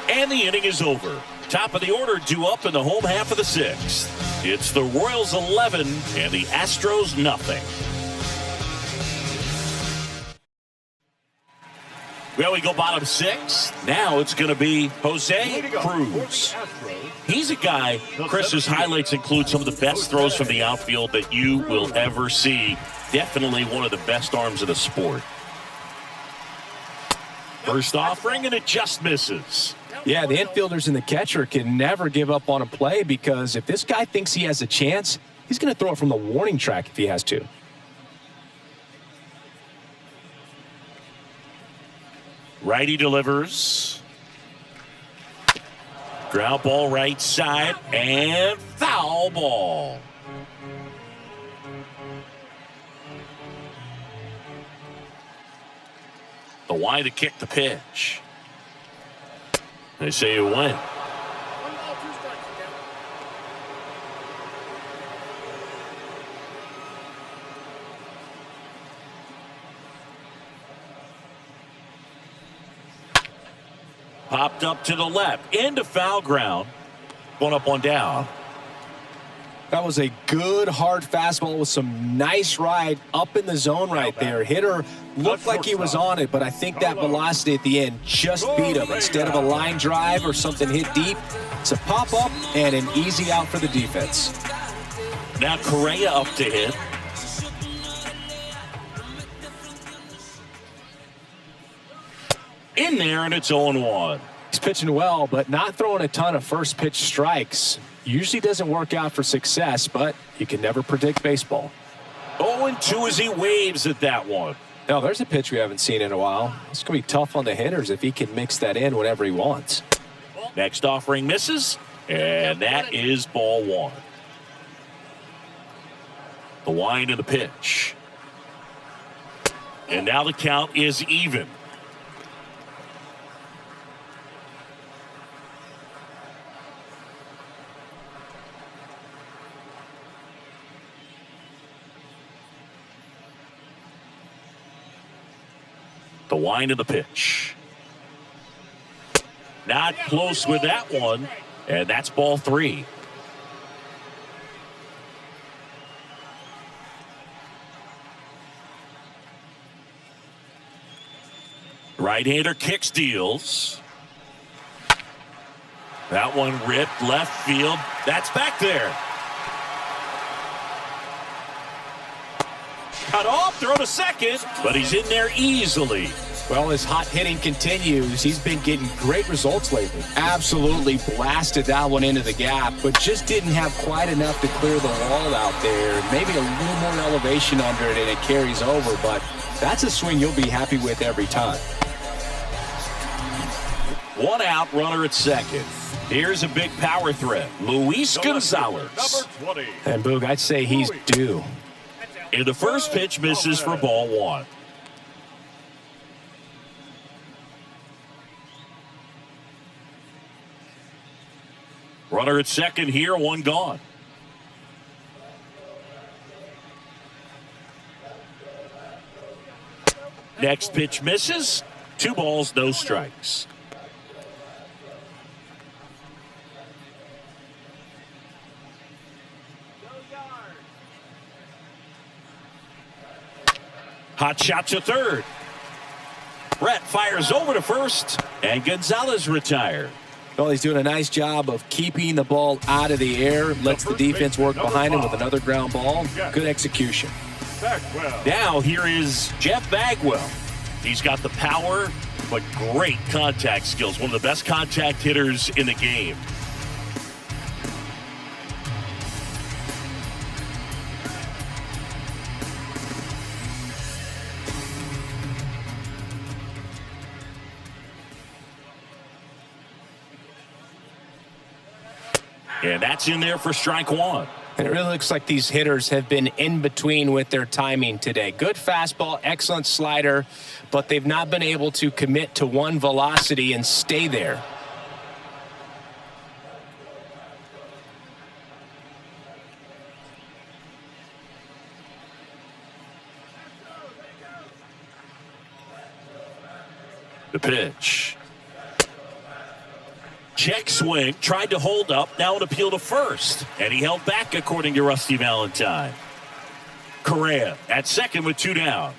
And the inning is over. Top of the order due up in the home half of the 6th. It's the Royals 11 and the Astros nothing. Well, we go bottom 6. Now it's going to be Jose Cruz. He's a guy, Chris's highlights include some of the best throws from the outfield that you will ever see. Definitely one of the best arms of the sport. First offering, and it just misses. Yeah, the infielders and the catcher can never give up on a play, because if this guy thinks he has a chance, he's going to throw it from the warning track if he has to. Righty delivers. Ground ball right side, and foul ball. The wide to kick the pitch. They say it went. 1 ball, 2 strikes. Count. Popped up to the left, into foul ground. One up, one down. That was a good, hard fastball with some nice ride up in the zone right there. Hitter looked like he was on it, but I think that velocity at the end just beat him. Instead of a line drive or something hit deep, it's a pop-up and an easy out for the defense. Now Correa up to hit. In there, and it's 0-1. He's pitching well, but not throwing a ton of first pitch strikes. Usually doesn't work out for success, but you can never predict baseball. 0-2 as he waves at that one. Now, there's a pitch we haven't seen in a while. It's going to be tough on the hitters if he can mix that in whenever he wants. Next offering misses, and that is ball 1. The wind of the pitch. And now the count is even. The wind of the pitch. Not close with that one, and that's ball 3. Right-hander kicks, deals. That one ripped left field. That's back there. Cut off, throw to second, but he's in there easily. Well, as hot hitting continues, he's been getting great results lately. Absolutely blasted that one into the gap, but just didn't have quite enough to clear the wall out there. Maybe a little more elevation under it and it carries over, but that's a swing you'll be happy with every time. 1 out, runner at second. Here's a big power threat, Luis Gonzalez. Number 20. And Boog, I'd say he's due. And the first pitch misses for ball 1. Runner at second here, 1 gone. Next pitch misses. 2 balls, no strikes. Hot shot to third. Brett fires over to first, and Gonzalez retired. Well, he's doing a nice job of keeping the ball out of the air, lets the defense work behind him with another ground ball. Good execution. Bagwell. Now here is Jeff Bagwell. He's got the power, but great contact skills. One of the best contact hitters in the game. And that's in there for strike 1. And it really looks like these hitters have been in between with their timing today. Good fastball, excellent slider, but they've not been able to commit to one velocity and stay there. The pitch. Check swing, tried to hold up, now an appeal to first. And he held back, according to Rusty Valentine. Correa at second with 2 down.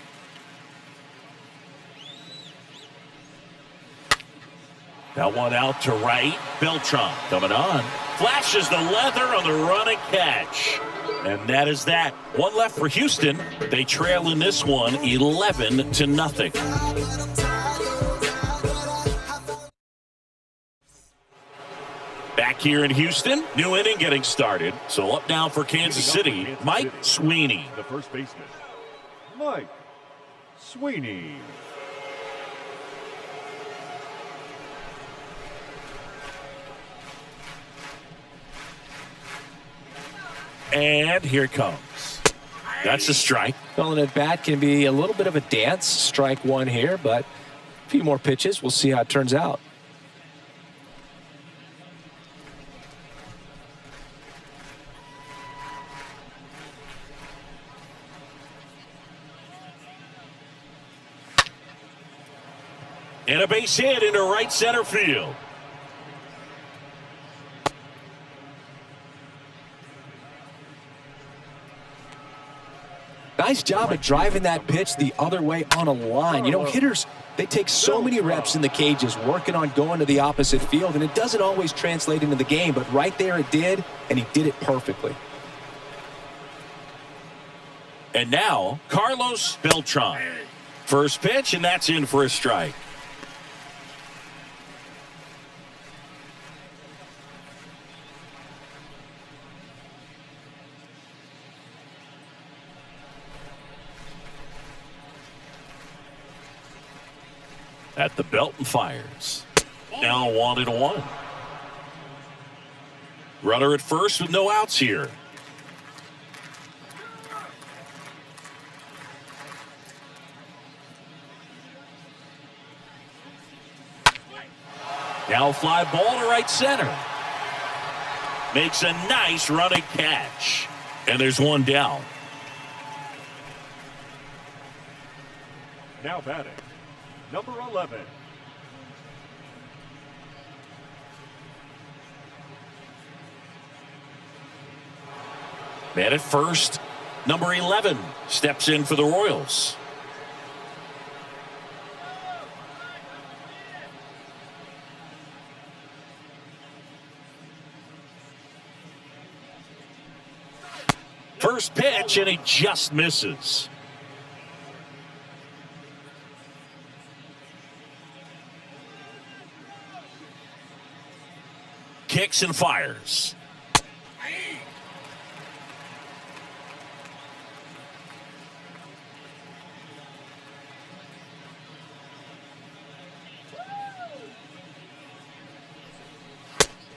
That one out to right. Beltran coming on. Flashes the leather on the run and catch. And that is that. 1 left for Houston. They trail in this one 11-0. Back here in Houston, new inning getting started. So up now for Kansas City, Mike Sweeney. The first baseman, Mike Sweeney. And here it comes. That's a strike. Well, an at-bat can be a little bit of a dance. Strike 1 here, but a few more pitches. We'll see how it turns out. And a base hit into right center field. Nice job of driving that pitch the other way on a line. You know, hitters, they take so many reps in the cages working on going to the opposite field, and it doesn't always translate into the game, but right there it did, and he did it perfectly. And now, Carlos Beltran. First pitch, and that's in for a strike. At the belt and fires. Now 1-1. Runner at first with no outs here. Now fly ball to right center. Makes a nice running catch. And there's 1 down. Now batting, number 11, Man at first, number 11 steps in for the Royals. First pitch, and he just misses. Kicks and fires.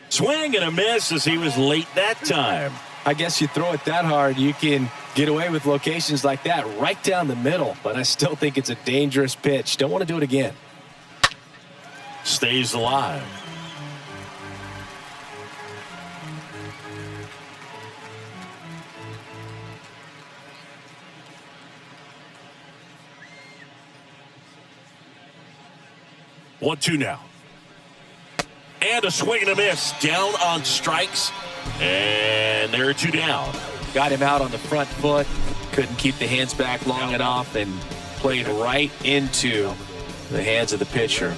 Swing and a miss as he was late that time. I guess you throw it that hard, you can get away with locations like that right down the middle. But I still think it's a dangerous pitch. Don't want to do it again. Stays alive. One, two now. And a swing and a miss. Down on strikes. And there are two down. Got him out on the front foot. Couldn't keep the hands back long enough and played right into the hands of the pitcher.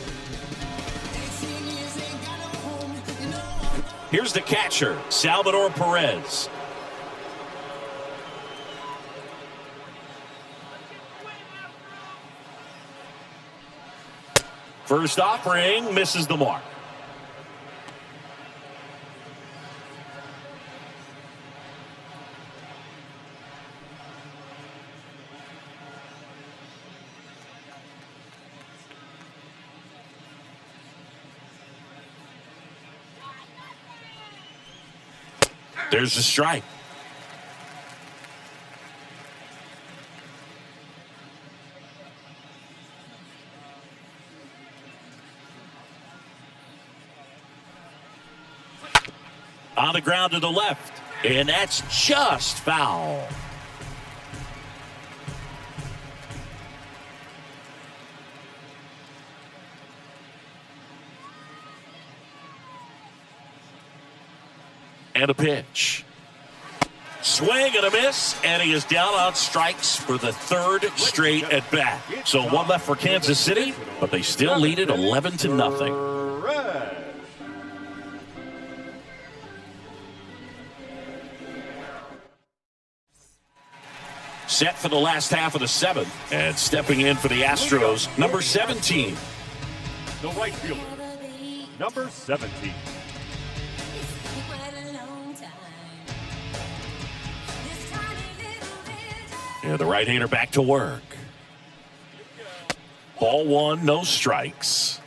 Here's the catcher, Salvador Perez. First offering misses the mark. There's a strike. On the ground to the left, and that's just foul. And a pitch. Swing and a miss, and he is down on strikes for the third straight at bat. So one left for Kansas City, but they still lead it 11-0. Set for the last half of the seventh, and stepping in for the Astros, number 17. The right fielder, number 17. Yeah, the right-hander back to work. Ball one, no strikes.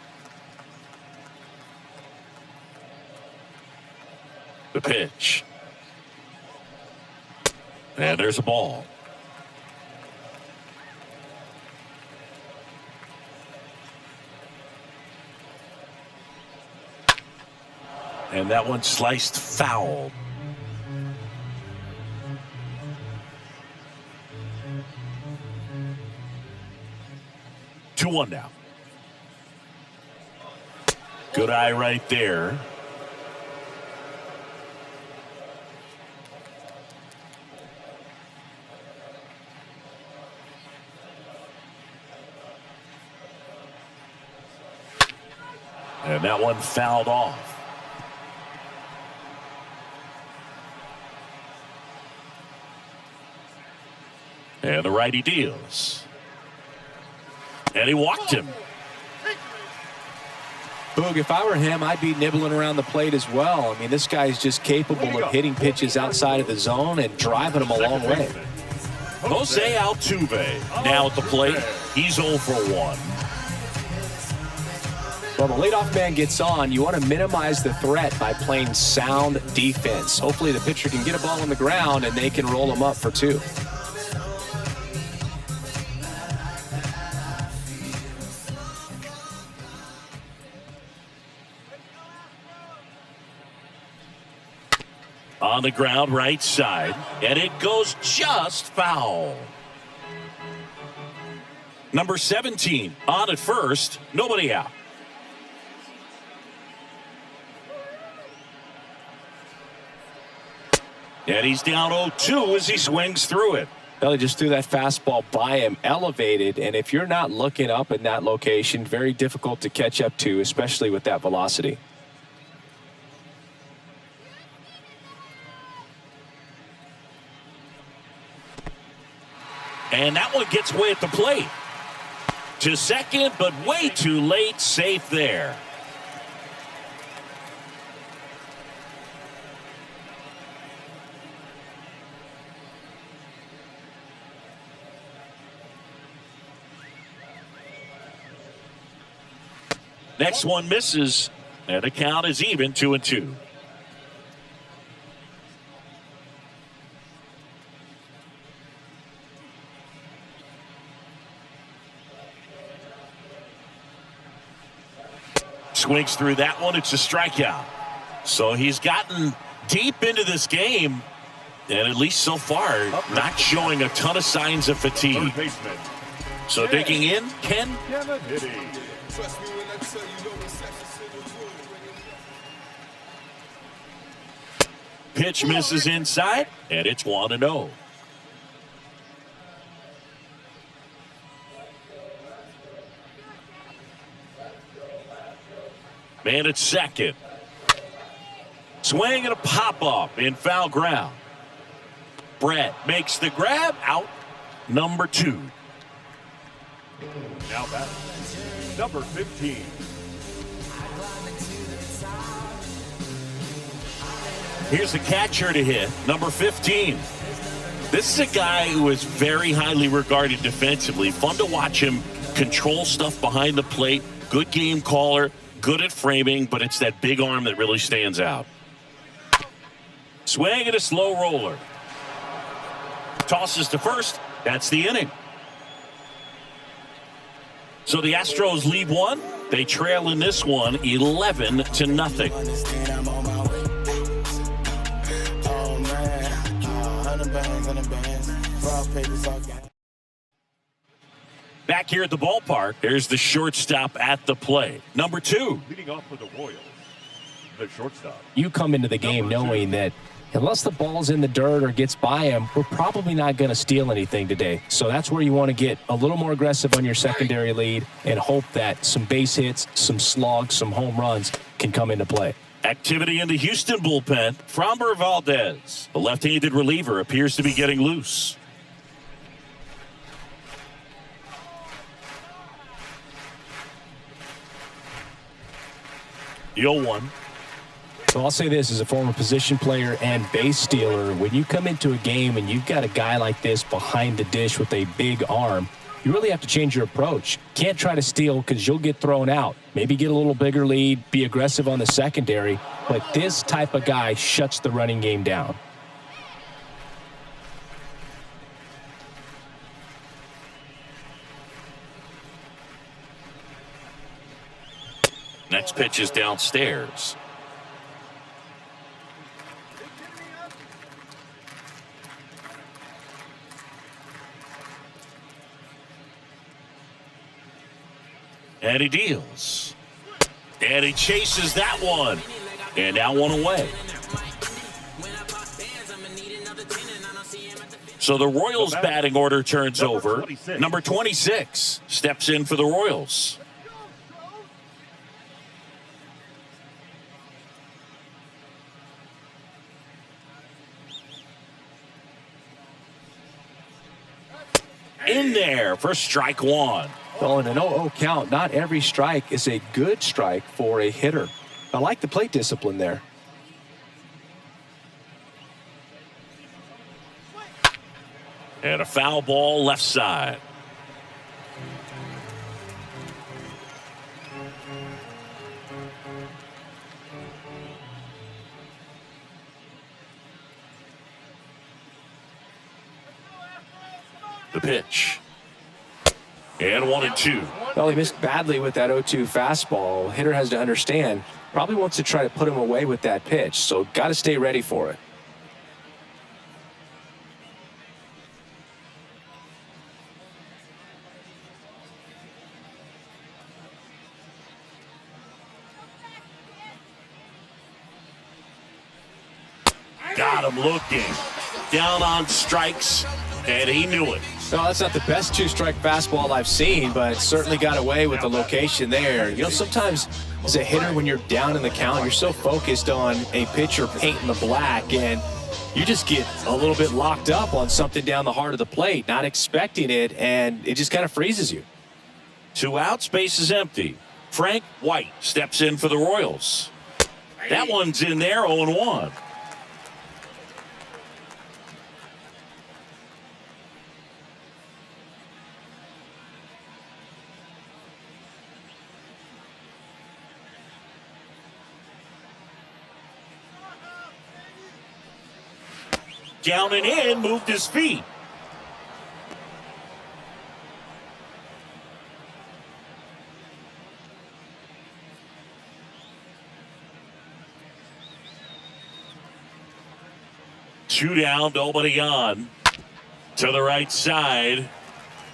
The pitch. And there's a ball. And that one sliced foul. Two one now. Good eye right there. And that one fouled off. And the righty deals. And he walked him. Boog, if I were him, I'd be nibbling around the plate as well. I mean, this guy's just capable of hitting pitches outside of the zone and driving them a long way. Jose Altuve now at the plate. He's 0 for 1. Well, the leadoff man gets on. You want to minimize the threat by playing sound defense. Hopefully the pitcher can get a ball on the ground and they can roll him up for two. On the ground, right side, and it goes just foul. Number 17 on at first, nobody out. And he's down 0-2 as he swings through it. Well, he just threw that fastball by him, elevated, and if you're not looking up in that location, very difficult to catch up to, especially with that velocity. And that one gets way at the plate. To second, but way too late. Safe there. Next one misses, and the count is even 2-2. Swings through that one. It's a strikeout. So he's gotten deep into this game, and at least so far, not showing a ton of signs of fatigue. So digging in, Ken. Pitch misses inside, and it's 1-0. Man at second. Swing and a pop-up in foul ground. Brett makes the grab. Out number 2. Now back, number 15. Here's the catcher to hit, number 15. This is a guy who is very highly regarded defensively. Fun to watch him control stuff behind the plate. Good game caller, good at framing, but it's that big arm that really stands out. Swing and a slow roller. Tosses to first. That's the inning. So the Astros lead one. They trail in this one 11-0. Back here at the ballpark, there's the shortstop at the plate. Number 2. Leading off for the Royals, the shortstop. You come into the game knowing that unless the ball's in the dirt or gets by him, we're probably not going to steal anything today. So that's where you want to get a little more aggressive on your secondary lead and hope that some base hits, some slugs, some home runs can come into play. Activity in the Houston bullpen. Framber Valdez, the left-handed reliever, appears to be getting loose. The 0-1. So I'll say this as a former position player and base stealer, when you come into a game and you've got a guy like this behind the dish with a big arm, you really have to change your approach. Can't try to steal because you'll get thrown out. Maybe get a little bigger lead, be aggressive on the secondary, but this type of guy shuts the running game down. Next pitch is downstairs. And he deals. And he chases that one. And now one away. So the Royals batting order turns over. Number 26 steps in for the Royals. In there for strike 1. Well, in an 0-0 count, not every strike is a good strike for a hitter. I like the plate discipline there. And a foul ball left side. The pitch. And 1-2. Well, he missed badly with that 0-2 fastball. Hitter has to understand, probably wants to try to put him away with that pitch, so got to stay ready for it. Got him looking. Down on strikes, and he knew it. No, that's not the best two-strike fastball I've seen, but certainly got away with the location there. You know, sometimes as a hitter, when you're down in the count, you're so focused on a pitcher painting the black, and you just get a little bit locked up on something down the heart of the plate, not expecting it, and it just kind of freezes you. 2 outs, base is empty. Frank White steps in for the Royals. That one's in there, 0-1. Down and in, moved his feet. Two down, nobody on. To the right side.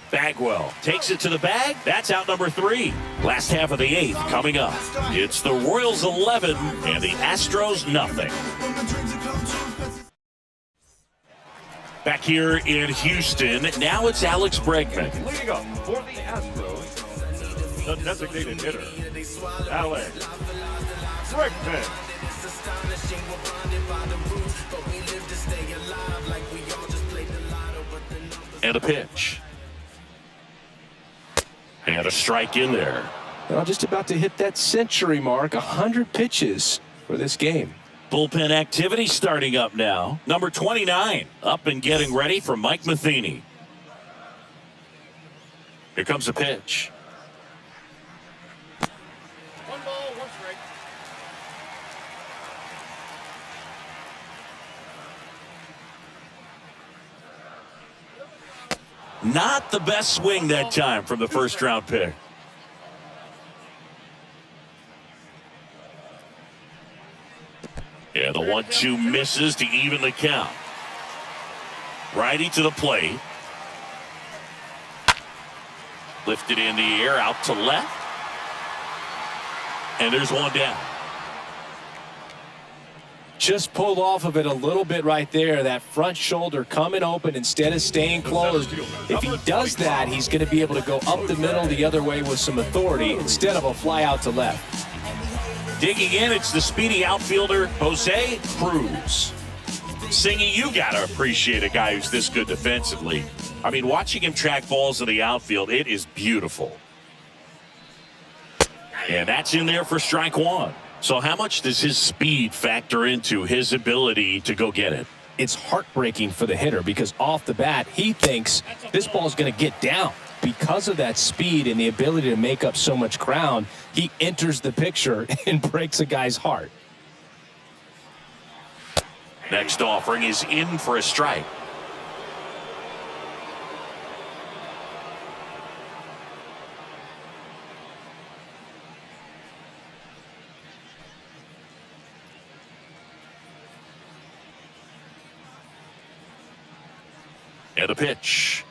Bagwell takes it to the bag. That's out number 3. Last half of the 8th coming up. It's the Royals 11 and the Astros nothing. Back here in Houston, now it's Alex Bregman. Leading up for the Astros, the designated hitter, Alex Bregman. And a pitch. And a strike in there. Well, just about to hit that century mark, 100 pitches for this game. Bullpen activity starting up now. Number 29 up and getting ready for Mike Matheny. Here comes a pitch. 1 ball, 1 strike. Not the best swing that time from the first round pick. Yeah, the 1-2 misses to even the count. Righty to the plate. Lifted in the air, out to left. And there's one down. Just pulled off of it a little bit right there. That front shoulder coming open instead of staying closed. If he does that, he's going to be able to go up the middle the other way with some authority instead of a fly out to left. Digging in, it's the speedy outfielder, Jose Cruz. Singy, you got to appreciate a guy who's this good defensively. I mean, watching him track balls in the outfield, it is beautiful. And that's in there for strike 1. So how much does his speed factor into his ability to go get it? It's heartbreaking for the hitter because off the bat, he thinks this ball's going to get down. Because of that speed and the ability to make up so much ground, he enters the picture and breaks a guy's heart. Next offering is in for a strike. And a pitch.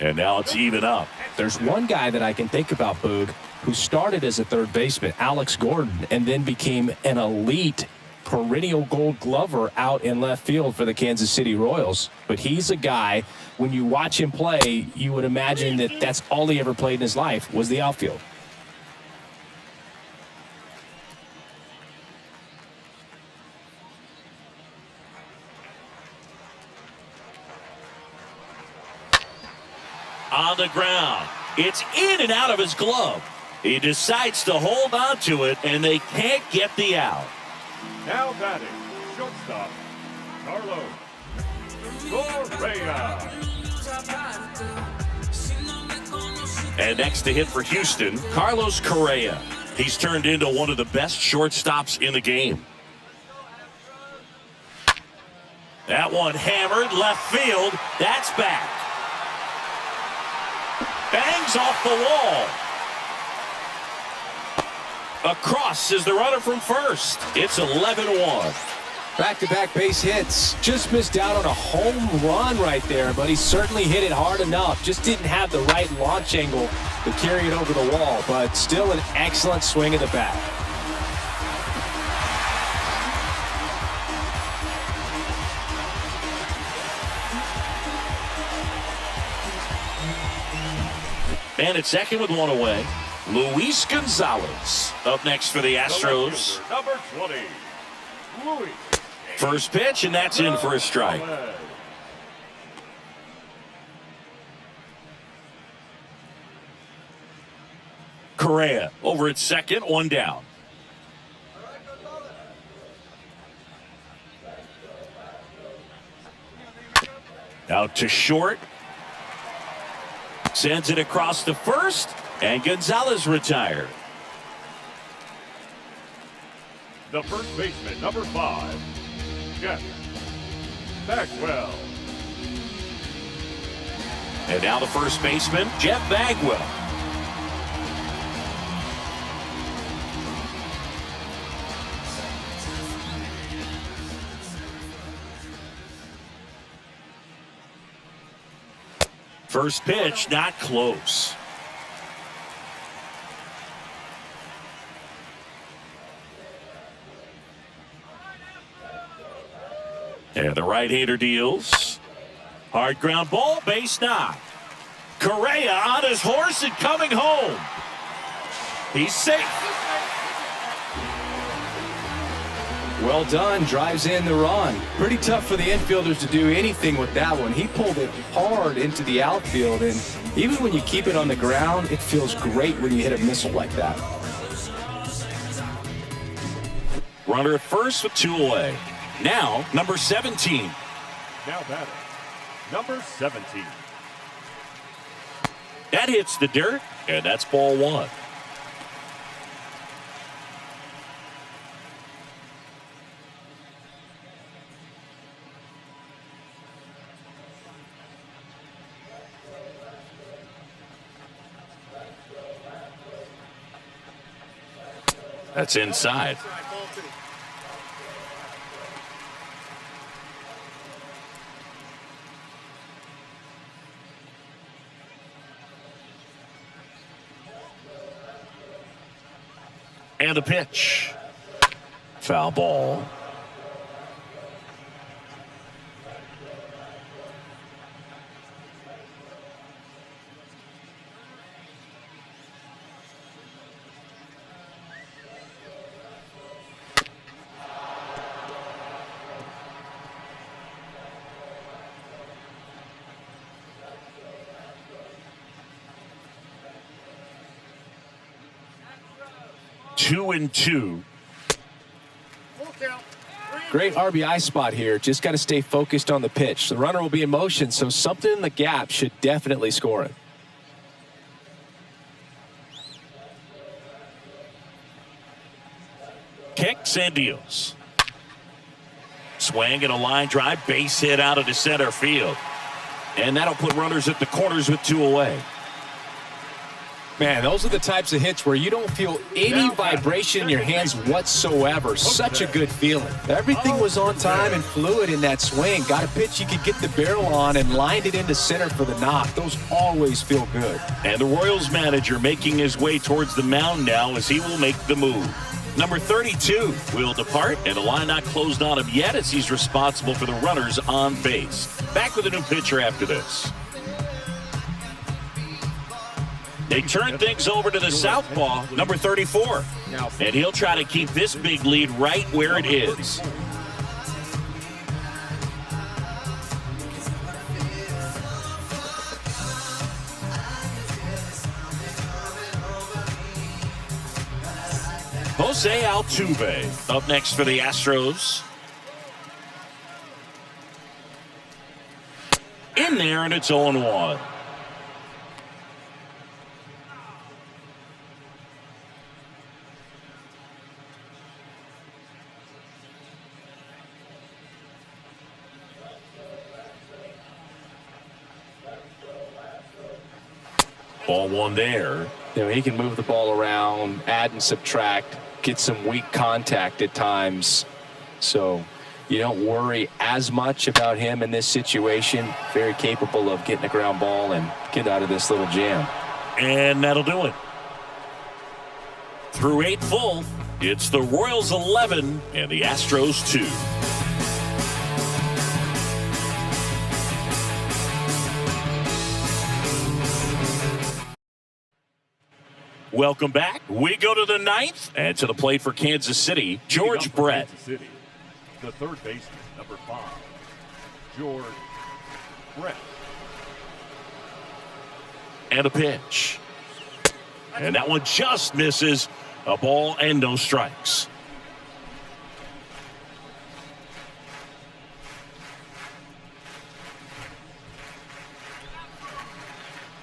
And now it's even up. There's one guy that I can think about, Boog, who started as a third baseman, Alex Gordon, and then became an elite perennial Gold Glover out in left field for the Kansas City Royals. But he's a guy, when you watch him play, you would imagine that that's all he ever played in his life was the outfield. On the ground. It's in and out of his glove. He decides to hold on to it, and they can't get the out. Now batting, shortstop, Carlos Correa. And next to hit for Houston, Carlos Correa. He's turned into one of the best shortstops in the game. That one hammered left field. That's back. Bangs off the wall. Across is the runner from first. It's 11-1. Back-to-back base hits. Just missed out on a home run right there, but he certainly hit it hard enough. Just didn't have the right launch angle to carry it over the wall, but still an excellent swing of the bat. And at second with one away, Luis Gonzalez up next for the Astros. Number 20, Luis. First pitch, and that's in for a strike. Correa over at second, one down. Out to short. Sends it across to first, and Gonzalez retired. The first baseman, number 5, Jeff Bagwell. And now the first baseman, Jeff Bagwell. First pitch, not close. And the right-hander deals. Hard ground ball, base knock. Correa on his horse and coming home. He's safe. Well done, drives in the run. Pretty tough for the infielders to do anything with that one. He pulled it hard into the outfield, and even when you keep it on the ground, it feels great when you hit a missile like that. Runner at first with 2 away. Now, number 17. Now batter, number 17. That hits the dirt, and that's ball 1. That's inside. And a pitch. Foul ball. Two and two. Full count. Great RBI spot here. Just got to stay focused on the pitch. The runner will be in motion, so something in the gap should definitely score it. Kicks and deals. Swing and a line drive, base hit out of the center field. And that'll put runners at the corners with 2 away. Man, those are the types of hits where you don't feel any vibration in your hands whatsoever. Such a good feeling. Everything was on time and fluid in that swing. Got a pitch you could get the barrel on and lined it into center for the knock. Those always feel good. And the Royals manager making his way towards the mound now as he will make the move. Number 32 will depart, and the line not closed on him yet as he's responsible for the runners on base. Back with a new pitcher after this. They turn things over to the southpaw, number 34. And he'll try to keep this big lead right where it is. Jose Altuve up next for the Astros. In there, and it's 0-1. Ball 1 there. You know, he can move the ball around, add and subtract, get some weak contact at times. So you don't worry as much about him in this situation. Very capable of getting a ground ball and get out of this little jam. And that'll do it. Through 8 full, it's the Royals 11 and the Astros 2. Welcome back. We go to the ninth, and to the plate for Kansas City, George Brett. Kansas City, the third baseman, number 5, George Brett. And a pitch. And that one just misses. A ball and no strikes.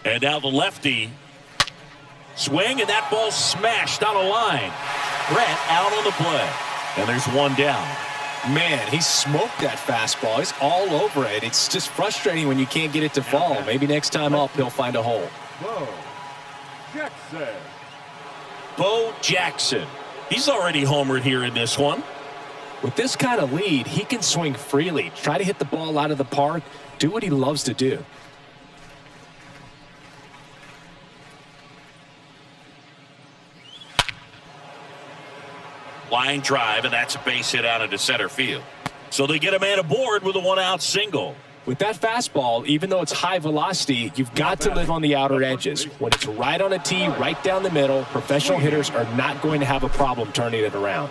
And now the lefty. Swing, and that ball smashed on a line. Brett out on the play. And there's one down. Man, he smoked that fastball. He's all over it. It's just frustrating when you can't get it to fall. Maybe next time up, he'll find a hole. Bo Jackson. Bo Jackson. He's already homered here in this one. With this kind of lead, he can swing freely, try to hit the ball out of the park, do what he loves to do. Line drive, and that's a base hit out into center field. So they get a man aboard with a one-out single. With that fastball, even though it's high velocity, you've got to live on the outer edges. When it's right on a tee, right down the middle, professional hitters are not going to have a problem turning it around.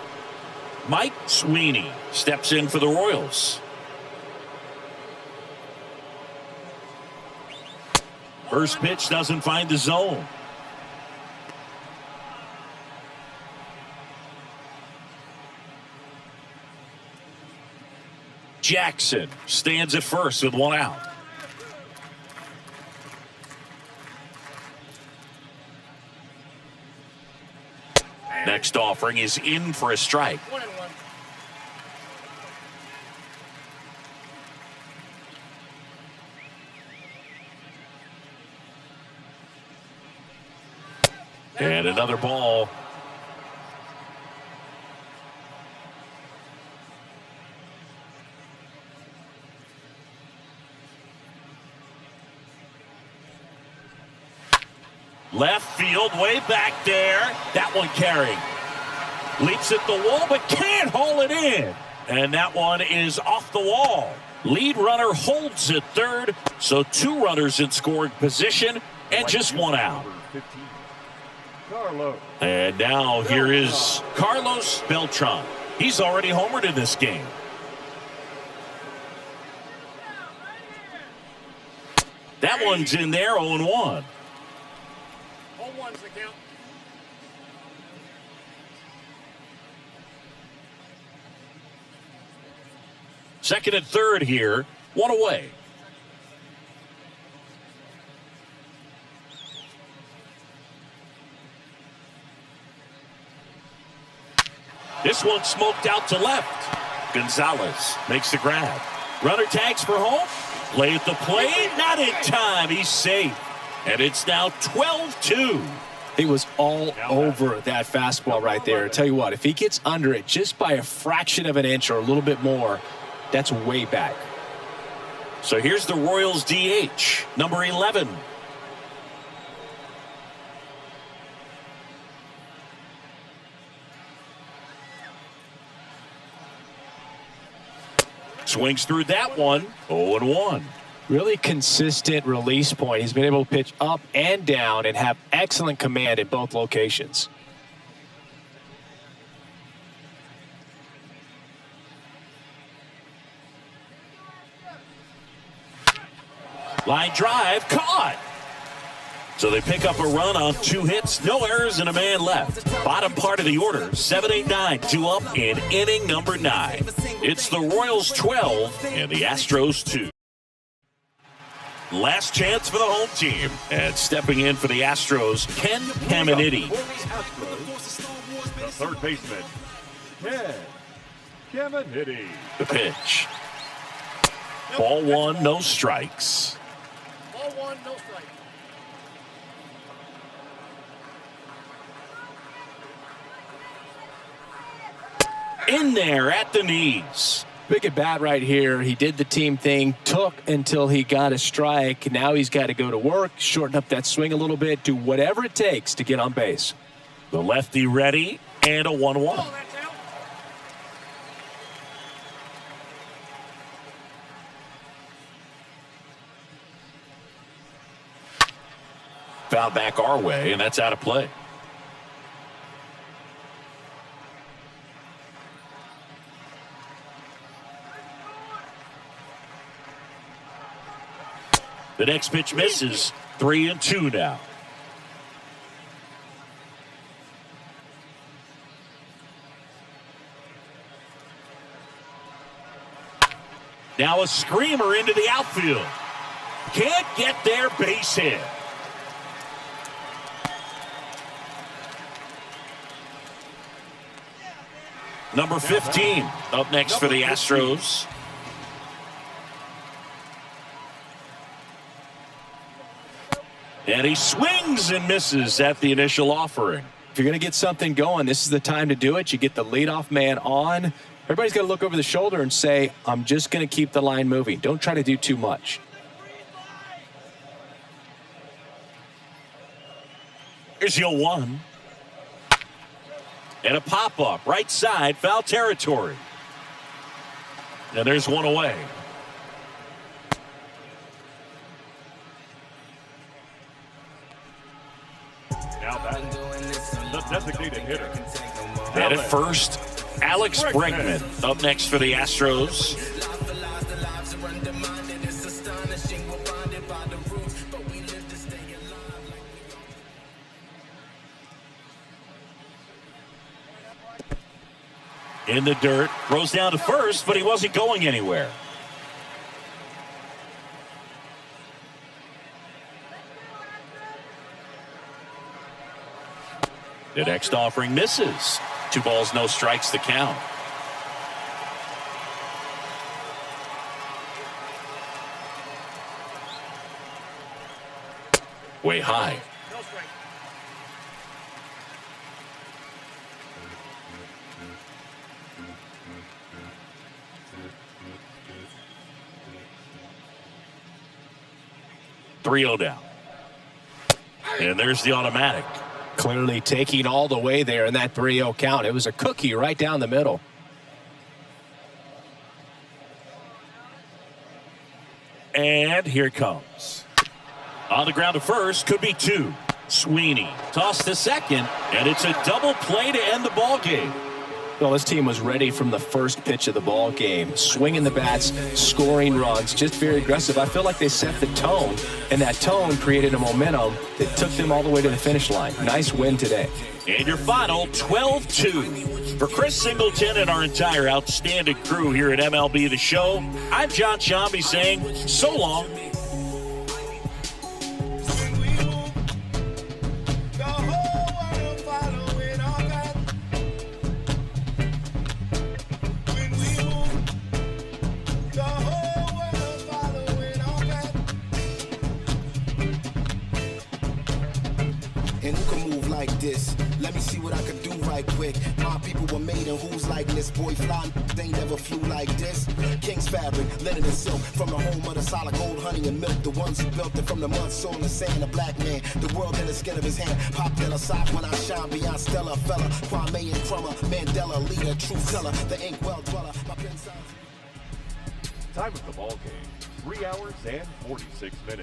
Mike Sweeney steps in for the Royals. First pitch doesn't find the zone. Jackson stands at first with one out. Next offering is in for a strike. 1-1. And another ball. Left field, way back there. That one carrying. Leaps at the wall, but can't haul it in. And that one is off the wall. Lead runner holds at third, so 2 runners in scoring position and just one out. Carlos. And now here is Carlos Beltran. He's already homered in this game. That one's in there, 0-1. Home one's the count. Second and third here, one away. This one smoked out to left. Gonzalez makes the grab. Runner tags for home. Play at the plate. Not in time. He's safe. And it's now 12-2. He was all over that fastball right there. I tell you what, if he gets under it just by a fraction of an inch or a little bit more, that's way back. So here's the Royals DH, number 11. Swings through that one, 0-1. Really consistent release point. He's been able to pitch up and down and have excellent command in both locations. Line drive, caught. So they pick up a run on 2 hits, no errors, and a man left. Bottom part of the order, 7-8-9, 2 up in inning number 9. It's the Royals 12 and the Astros 2. Last chance for the home team. And stepping in for the Astros, Ken Caminiti. The third baseman, Ken Caminiti. The pitch. Ball 1, no strikes. Ball 1, no strike. In there at the knees. Big at bat right here. He did the team thing, took until he got a strike. Now he's got to go to work, shorten up that swing a little bit, do whatever it takes to get on base. The lefty ready, and a 1-1. Oh, that's out. Foul back our way, and that's out of play. The next pitch misses. 3-2 now. Now a screamer into the outfield. Can't get there, base hit. Number 15 up next for the Astros. And he swings and misses at the initial offering. If you're going to get something going, this is the time to do it. You get the leadoff man on. Everybody's got to look over the shoulder and say, I'm just going to keep the line moving. Don't try to do too much. Here's your 1. And a pop-up, right side, foul territory. And there's one away. Now batting, the designated hitter. And at first, Alex Bregman up next for the Astros. In the dirt, throws down to first, but he wasn't going anywhere. The next offering misses. 2 balls, no strikes, the count. Way high. No strike. .30 down. And there's the automatic. Clearly taking all the way there in that 3-0 count. It was a cookie right down the middle. And here it comes. On the ground to first, could be 2. Sweeney tossed to second, and it's a double play to end the ball game. Well, this team was ready from the first pitch of the ball game, swinging the bats, scoring runs, just very aggressive. I feel like they set the tone, and that tone created a momentum that took them all the way to the finish line. Nice win today. And your final 12-2. For Chris Singleton and our entire outstanding crew here at MLB The Show, I'm John Shambi saying so long. And who can move like this? Let me see what I can do right quick. My people were made and who's like this? Boy fly, they never flew like this. King's fabric, linen and silk. From the home of the solid gold, honey and milk. The ones who built it from the mud, soil and sand. A black man, the world in the skin of his hand. Pop Della sock when I shine beyond Stella. Fella, Kwame and Crummer. Mandela, leader, truth teller. The ink well dweller. My pen signs. Time of the ball game, 3 hours and 46 minutes.